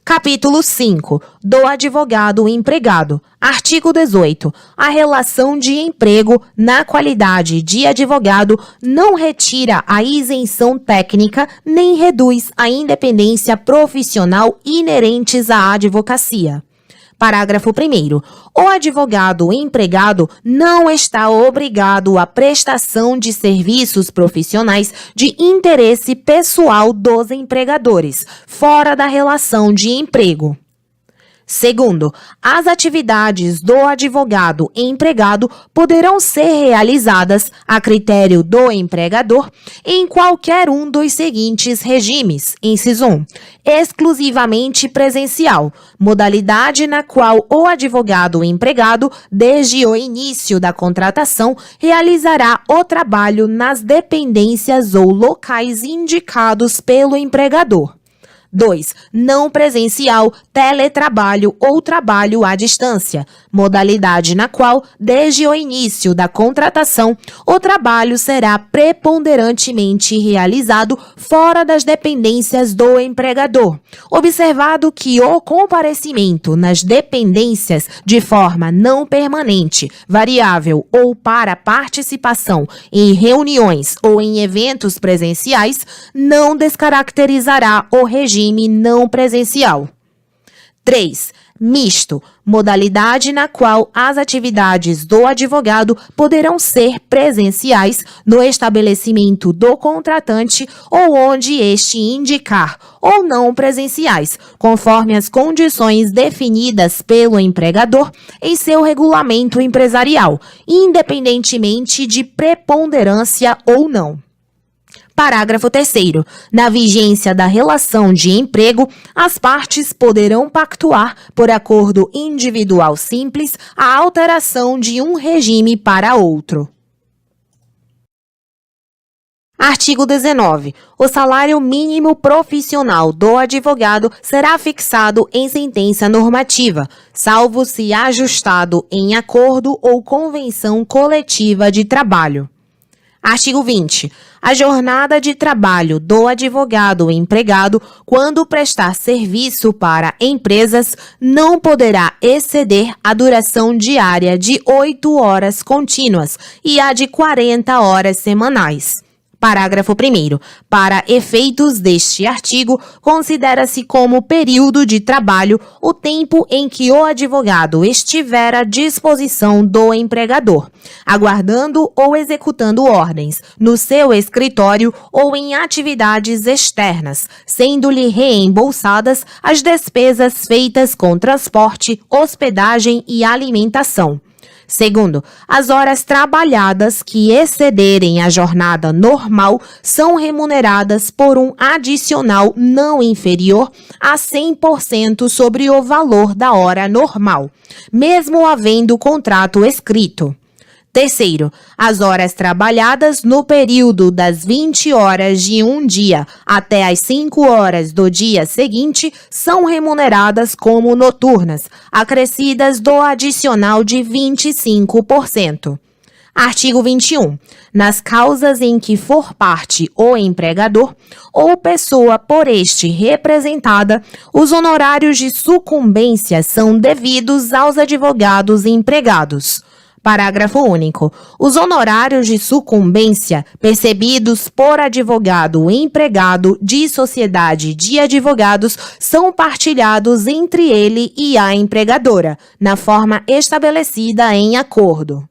Capítulo 5. Do advogado empregado. Artigo 18. A relação de emprego na qualidade de advogado não retira a isenção técnica nem reduz a independência profissional inerentes à advocacia. Parágrafo 1º. O advogado empregado não está obrigado à prestação de serviços profissionais de interesse pessoal dos empregadores, fora da relação de emprego. Segundo, as atividades do advogado empregado poderão ser realizadas, a critério do empregador, em qualquer um dos seguintes regimes. Inciso 1. Exclusivamente presencial, modalidade na qual o advogado empregado, desde o início da contratação, realizará o trabalho nas dependências ou locais indicados pelo empregador. 2. Não presencial, teletrabalho ou trabalho à distância, modalidade na qual, desde o início da contratação, o trabalho será preponderantemente realizado fora das dependências do empregador, observado que o comparecimento nas dependências de forma não permanente, variável ou para participação em reuniões ou em eventos presenciais não descaracterizará o regime não presencial. 3. Misto, modalidade na qual as atividades do advogado poderão ser presenciais no estabelecimento do contratante ou onde este indicar, ou não presenciais, conforme as condições definidas pelo empregador em seu regulamento empresarial, independentemente de preponderância ou não. Parágrafo 3º. Na vigência da relação de emprego, as partes poderão pactuar, por acordo individual simples, a alteração de um regime para outro. Artigo 19. O salário mínimo profissional do advogado será fixado em sentença normativa, salvo se ajustado em acordo ou convenção coletiva de trabalho. Artigo 20. A jornada de trabalho do advogado empregado, quando prestar serviço para empresas, não poderá exceder a duração diária de 8 horas contínuas e a de 40 horas semanais. Parágrafo 1º. Para efeitos deste artigo, considera-se como período de trabalho o tempo em que o advogado estiver à disposição do empregador, aguardando ou executando ordens, no seu escritório ou em atividades externas, sendo-lhe reembolsadas as despesas feitas com transporte, hospedagem e alimentação. Segundo, as horas trabalhadas que excederem a jornada normal são remuneradas por um adicional não inferior a 100% sobre o valor da hora normal, mesmo havendo contrato escrito. Terceiro, as horas trabalhadas no período das 20 horas de um dia até as 5 horas do dia seguinte são remuneradas como noturnas, acrescidas do adicional de 25%. Artigo 21. Nas causas em que for parte o empregador ou pessoa por este representada, os honorários de sucumbência são devidos aos advogados empregados. Parágrafo único. Os honorários de sucumbência percebidos por advogado empregado de sociedade de advogados são partilhados entre ele e a empregadora, na forma estabelecida em acordo.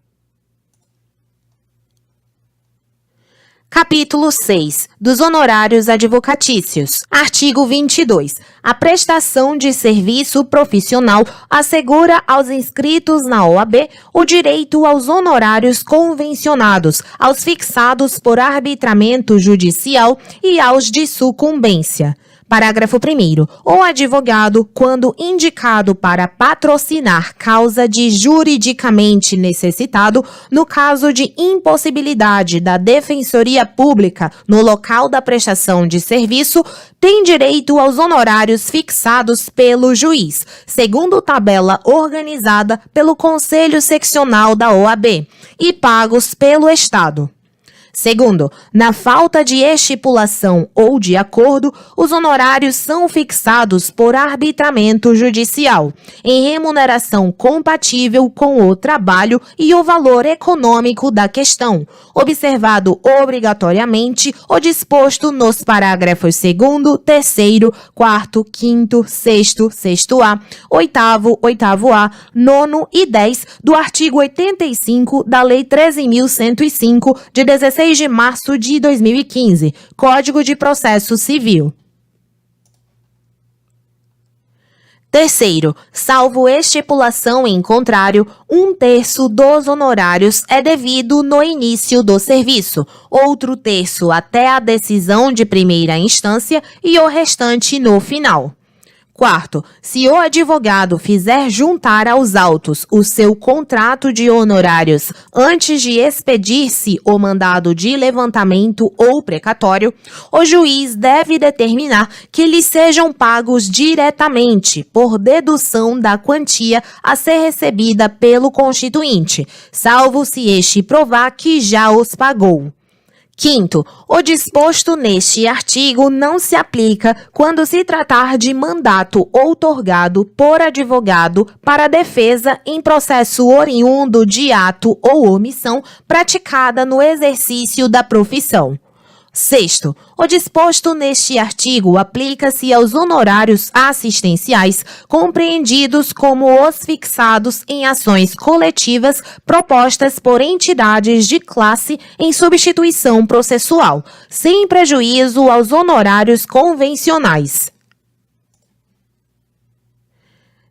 Capítulo 6. Dos honorários advocatícios. Artigo 22. A prestação de serviço profissional assegura aos inscritos na OAB o direito aos honorários convencionados, aos fixados por arbitramento judicial e aos de sucumbência. Parágrafo 1º. O advogado, quando indicado para patrocinar causa de juridicamente necessitado, no caso de impossibilidade da Defensoria Pública no local da prestação de serviço, tem direito aos honorários fixados pelo juiz, segundo tabela organizada pelo Conselho Seccional da OAB, e pagos pelo Estado. Segundo, na falta de estipulação ou de acordo, os honorários são fixados por arbitramento judicial, em remuneração compatível com o trabalho e o valor econômico da questão, observado obrigatoriamente o disposto nos parágrafos 2º, 3º, 4º, 5º, 6º, 6º-A, 8º, 8º-A, 9º e 10 do artigo 85 da Lei 13.105, de 16 de março de 2015, Código de Processo Civil. Terceiro, salvo estipulação em contrário, 1/3 dos honorários é devido no início do serviço, outro terço até a decisão de primeira instância e o restante no final. Quarto, se o advogado fizer juntar aos autos o seu contrato de honorários antes de expedir-se o mandado de levantamento ou precatório, o juiz deve determinar que lhe sejam pagos diretamente, por dedução da quantia a ser recebida pelo constituinte, salvo se este provar que já os pagou. Quinto, o disposto neste artigo não se aplica quando se tratar de mandato outorgado por advogado para defesa em processo oriundo de ato ou omissão praticada no exercício da profissão. Sexto, o disposto neste artigo aplica-se aos honorários assistenciais compreendidos como os fixados em ações coletivas propostas por entidades de classe em substituição processual, sem prejuízo aos honorários convencionais.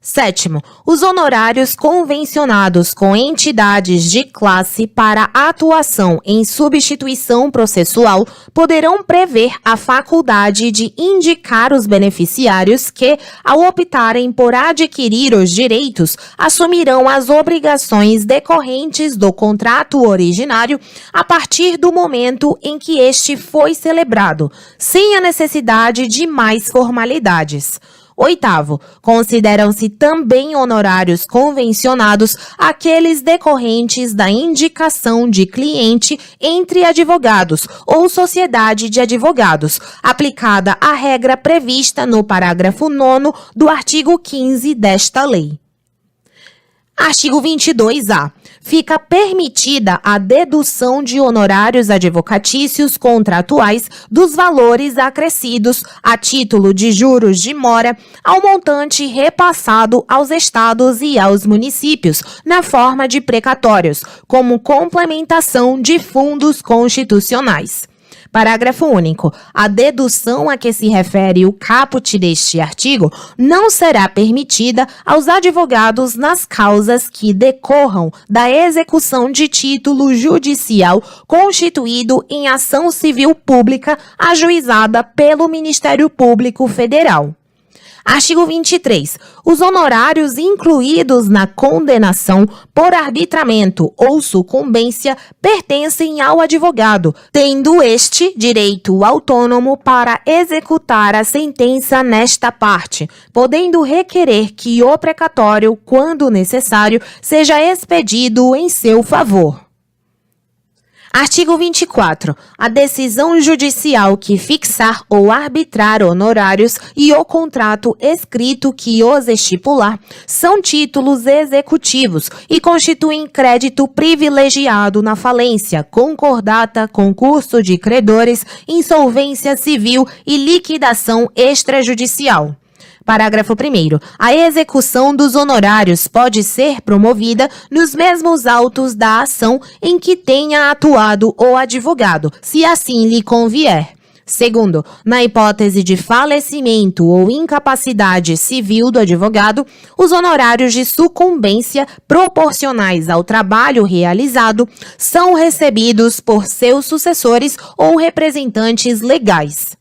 Sétimo, os honorários convencionados com entidades de classe para atuação em substituição processual poderão prever a faculdade de indicar os beneficiários que, ao optarem por adquirir os direitos, assumirão as obrigações decorrentes do contrato originário a partir do momento em que este foi celebrado, sem a necessidade de mais formalidades. Oitavo, consideram-se também honorários convencionados aqueles decorrentes da indicação de cliente entre advogados ou sociedade de advogados, aplicada a regra prevista no parágrafo 9º do artigo 15 desta lei. Artigo 22-A. Fica permitida a dedução de honorários advocatícios contratuais dos valores acrescidos a título de juros de mora ao montante repassado aos estados e aos municípios na forma de precatórios, como complementação de fundos constitucionais. Parágrafo único. A dedução a que se refere o caput deste artigo não será permitida aos advogados nas causas que decorram da execução de título judicial constituído em ação civil pública ajuizada pelo Ministério Público Federal. Artigo 23. Os honorários incluídos na condenação por arbitramento ou sucumbência pertencem ao advogado, tendo este direito autônomo para executar a sentença nesta parte, podendo requerer que o precatório, quando necessário, seja expedido em seu favor. Artigo 24. A decisão judicial que fixar ou arbitrar honorários e o contrato escrito que os estipular são títulos executivos e constituem crédito privilegiado na falência, concordata, concurso de credores, insolvência civil e liquidação extrajudicial. Parágrafo 1º. A execução dos honorários pode ser promovida nos mesmos autos da ação em que tenha atuado o advogado, se assim lhe convier. Segundo, na hipótese de falecimento ou incapacidade civil do advogado, os honorários de sucumbência proporcionais ao trabalho realizado são recebidos por seus sucessores ou representantes legais.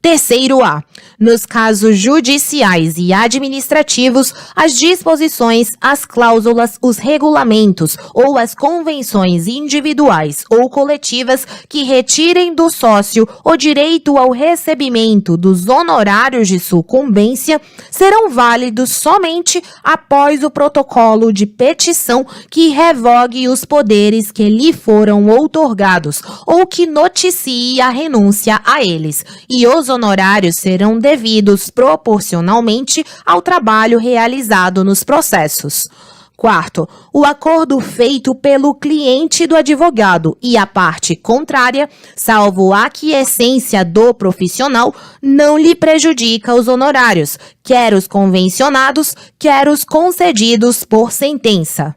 Terceiro A. Nos casos judiciais e administrativos, as disposições, as cláusulas, os regulamentos ou as convenções individuais ou coletivas que retirem do sócio o direito ao recebimento dos honorários de sucumbência serão válidos somente após o protocolo de petição que revogue os poderes que lhe foram outorgados ou que noticie a renúncia a eles, e os honorários serão devidos proporcionalmente ao trabalho realizado nos processos. Quarto, o acordo feito pelo cliente do advogado e a parte contrária, salvo a aquiescência do profissional, não lhe prejudica os honorários, quer os convencionados, quer os concedidos por sentença.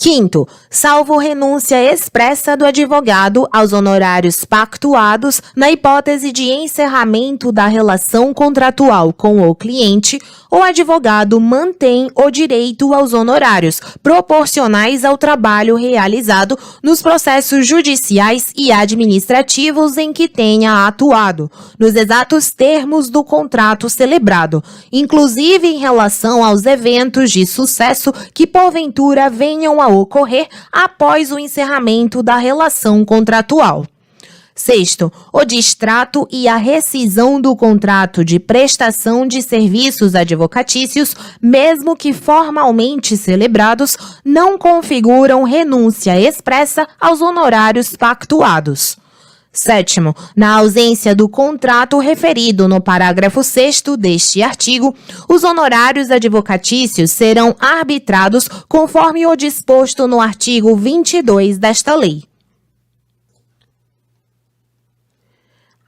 Quinto, salvo renúncia expressa do advogado aos honorários pactuados na hipótese de encerramento da relação contratual com o cliente, o advogado mantém o direito aos honorários proporcionais ao trabalho realizado nos processos judiciais e administrativos em que tenha atuado, nos exatos termos do contrato celebrado, inclusive em relação aos eventos de sucesso que porventura venham a ocorrer após o encerramento da relação contratual. Sexto, o distrato e a rescisão do contrato de prestação de serviços advocatícios, mesmo que formalmente celebrados, não configuram renúncia expressa aos honorários pactuados. Sétimo, na ausência do contrato referido no parágrafo 6º deste artigo, os honorários advocatícios serão arbitrados conforme o disposto no artigo 22 desta lei.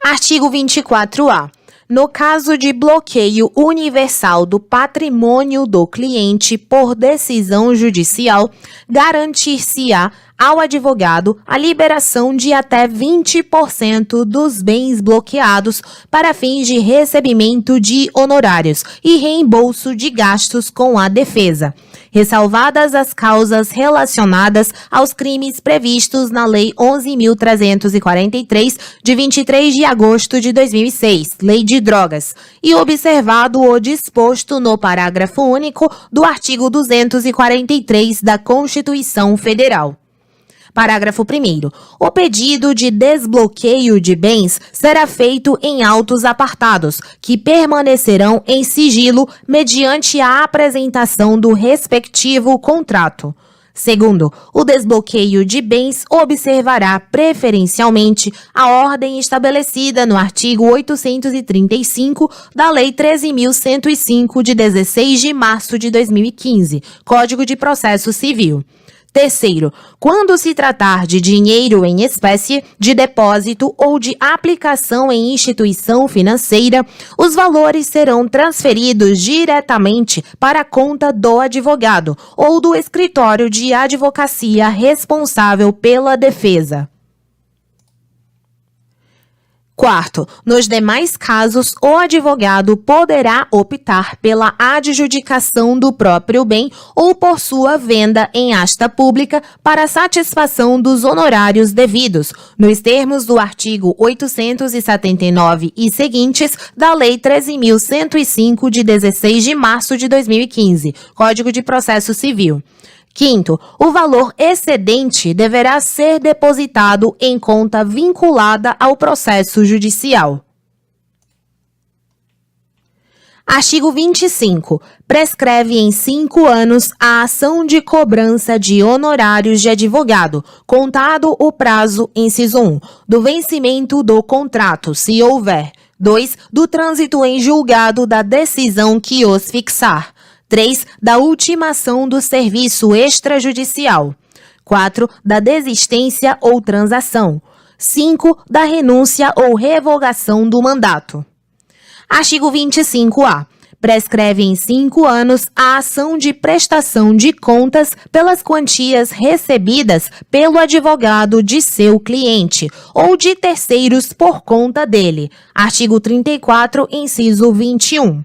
Artigo 24-A. No caso de bloqueio universal do patrimônio do cliente por decisão judicial, garantir-se-á ao advogado a liberação de até 20% dos bens bloqueados para fins de recebimento de honorários e reembolso de gastos com a defesa, ressalvadas as causas relacionadas aos crimes previstos na Lei 11.343, de 23 de agosto de 2006, Lei de Drogas, e observado o disposto no parágrafo único do artigo 243 da Constituição Federal. Parágrafo 1º. O pedido de desbloqueio de bens será feito em autos apartados, que permanecerão em sigilo mediante a apresentação do respectivo contrato. Segundo, o desbloqueio de bens observará preferencialmente a ordem estabelecida no artigo 835 da Lei 13.105, de 16 de março de 2015, Código de Processo Civil. Terceiro, quando se tratar de dinheiro em espécie, de depósito ou de aplicação em instituição financeira, os valores serão transferidos diretamente para a conta do advogado ou do escritório de advocacia responsável pela defesa. Quarto, nos demais casos, o advogado poderá optar pela adjudicação do próprio bem ou por sua venda em asta pública para satisfação dos honorários devidos, nos termos do artigo 879 e seguintes da Lei 13.105, de 16 de março de 2015, Código de Processo Civil. Quinto, o valor excedente deverá ser depositado em conta vinculada ao processo judicial. Artigo 25. Prescreve em 5 anos a ação de cobrança de honorários de advogado, contado o prazo, inciso 1, do vencimento do contrato, se houver. 2. Do trânsito em julgado da decisão que os fixar. 3. Da ultimação do serviço extrajudicial. 4. Da desistência ou transação. 5. Da renúncia ou revogação do mandato. Artigo 25-A. Prescreve em 5 anos a ação de prestação de contas pelas quantias recebidas pelo advogado de seu cliente ou de terceiros por conta dele. Artigo 34, inciso 21.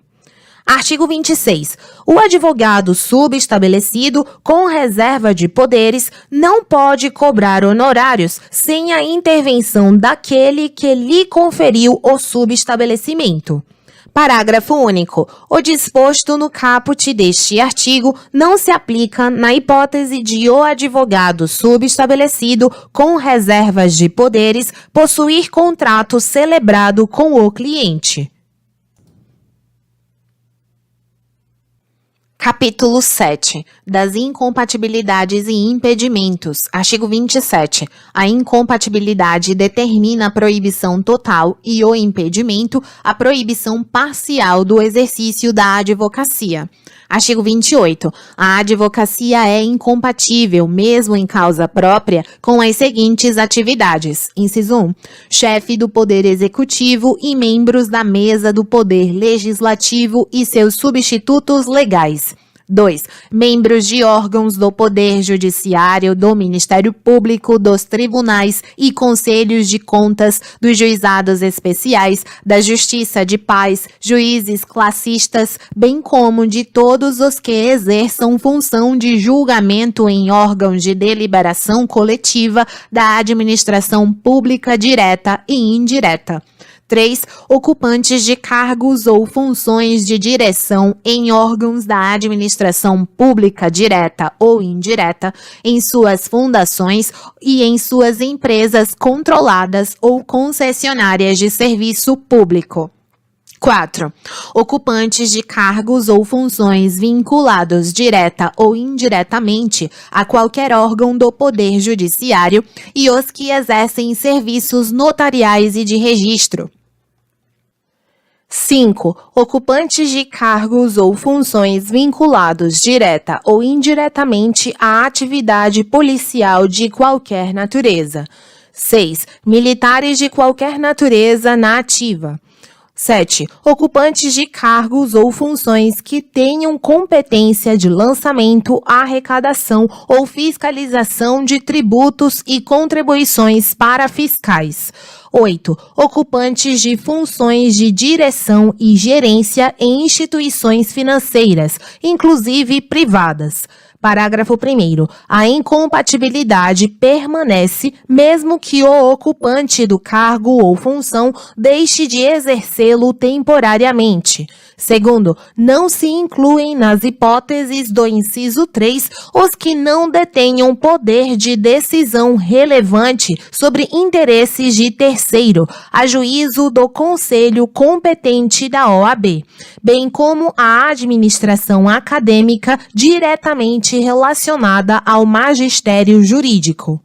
Artigo 26. O advogado subestabelecido, com reserva de poderes, não pode cobrar honorários sem a intervenção daquele que lhe conferiu o subestabelecimento. Parágrafo único. O disposto no caput deste artigo não se aplica na hipótese de o advogado subestabelecido, com reservas de poderes, possuir contrato celebrado com o cliente. Capítulo 7. Das incompatibilidades e impedimentos. Artigo 27. A incompatibilidade determina a proibição total e o impedimento a proibição parcial do exercício da advocacia. Artigo 28. A advocacia é incompatível, mesmo em causa própria, com as seguintes atividades. Inciso 1. Chefe do Poder Executivo e membros da Mesa do Poder Legislativo e seus substitutos legais. 2. Membros de órgãos do Poder Judiciário, do Ministério Público, dos tribunais e conselhos de contas, dos juizados especiais, da Justiça de Paz, juízes classistas, bem como de todos os que exerçam função de julgamento em órgãos de deliberação coletiva da administração pública direta e indireta. 3. Ocupantes de cargos ou funções de direção em órgãos da administração pública direta ou indireta, em suas fundações e em suas empresas controladas ou concessionárias de serviço público. 4. Ocupantes de cargos ou funções vinculados direta ou indiretamente a qualquer órgão do Poder Judiciário e os que exercem serviços notariais e de registro. 5. Ocupantes de cargos ou funções vinculados direta ou indiretamente à atividade policial de qualquer natureza. 6. Militares de qualquer natureza na ativa. 7. Ocupantes de cargos ou funções que tenham competência de lançamento, arrecadação ou fiscalização de tributos e contribuições para fiscais. 8. Ocupantes de funções de direção e gerência em instituições financeiras, inclusive privadas. Parágrafo 1º. A incompatibilidade permanece mesmo que o ocupante do cargo ou função deixe de exercê-lo temporariamente. Segundo, não se incluem nas hipóteses do inciso 3 os que não detenham poder de decisão relevante sobre interesses de terceiro, a juízo do Conselho competente da OAB, bem como a administração acadêmica diretamente relacionada ao magistério jurídico.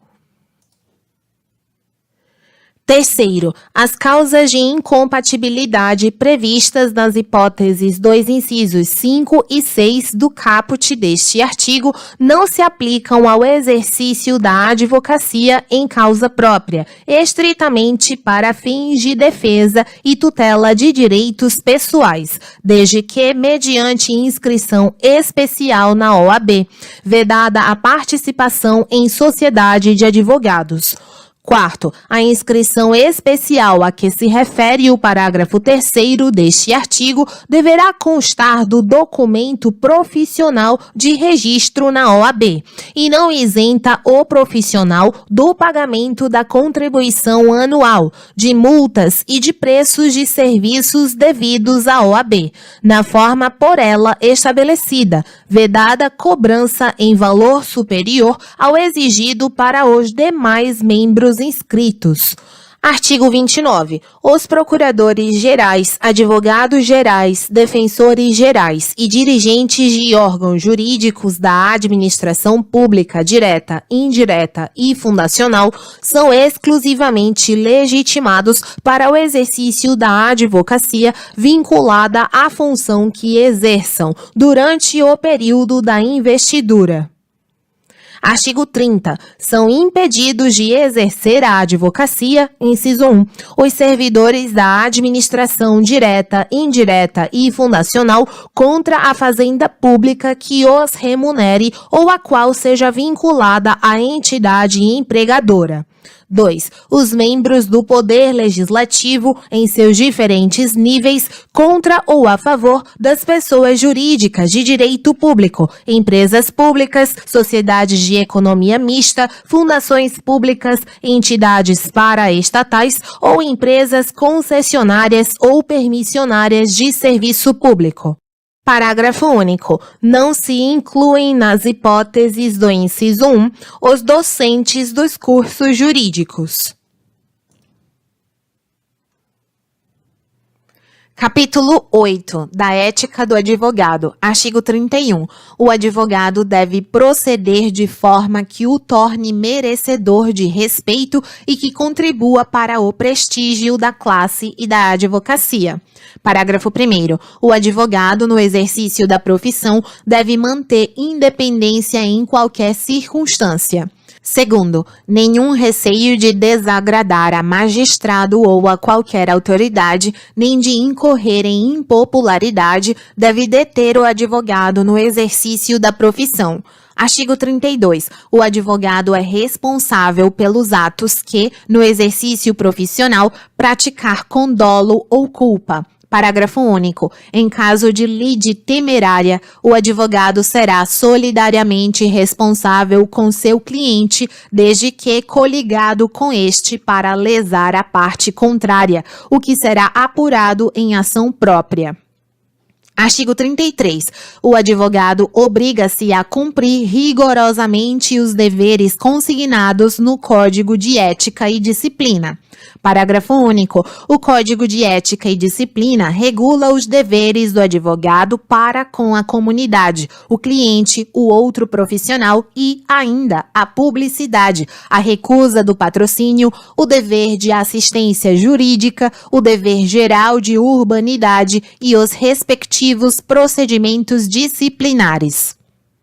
Terceiro, as causas de incompatibilidade previstas nas hipóteses dos incisos 5 e 6 do caput deste artigo não se aplicam ao exercício da advocacia em causa própria, estritamente para fins de defesa e tutela de direitos pessoais, desde que mediante inscrição especial na OAB, vedada a participação em sociedade de advogados. Quarto, a inscrição especial a que se refere o parágrafo 3º deste artigo deverá constar do documento profissional de registro na OAB e não isenta o profissional do pagamento da contribuição anual, de multas e de preços de serviços devidos à OAB, na forma por ela estabelecida, vedada cobrança em valor superior ao exigido para os demais membros inscritos. Artigo 29. Os procuradores gerais, advogados gerais, defensores gerais e dirigentes de órgãos jurídicos da administração pública direta, indireta e fundacional são exclusivamente legitimados para o exercício da advocacia vinculada à função que exerçam durante o período da investidura. Artigo 30. São impedidos de exercer a advocacia, inciso 1, os servidores da administração direta, indireta e fundacional contra a fazenda pública que os remunere ou a qual seja vinculada a entidade empregadora. 2. Os membros do Poder Legislativo, em seus diferentes níveis, contra ou a favor das pessoas jurídicas de direito público, empresas públicas, sociedades de economia mista, fundações públicas, entidades paraestatais ou empresas concessionárias ou permissionárias de serviço público. Parágrafo único. Não se incluem nas hipóteses do inciso 1 os docentes dos cursos jurídicos. Capítulo 8. Da ética do advogado. Artigo 31. O advogado deve proceder de forma que o torne merecedor de respeito e que contribua para o prestígio da classe e da advocacia. Parágrafo 1º. O advogado, no exercício da profissão, deve manter independência em qualquer circunstância. Segundo, nenhum receio de desagradar a magistrado ou a qualquer autoridade, nem de incorrer em impopularidade, deve deter o advogado no exercício da profissão. Artigo 32. O advogado é responsável pelos atos que, no exercício profissional, praticar com dolo ou culpa. Parágrafo único. Em caso de lide temerária, o advogado será solidariamente responsável com seu cliente, desde que coligado com este para lesar a parte contrária, o que será apurado em ação própria. Artigo 33. O advogado obriga-se a cumprir rigorosamente os deveres consignados no Código de Ética e Disciplina. Parágrafo único. O Código de Ética e Disciplina regula os deveres do advogado para com a comunidade, o cliente, o outro profissional e, ainda, a publicidade, a recusa do patrocínio, o dever de assistência jurídica, o dever geral de urbanidade e os respectivos procedimentos disciplinares.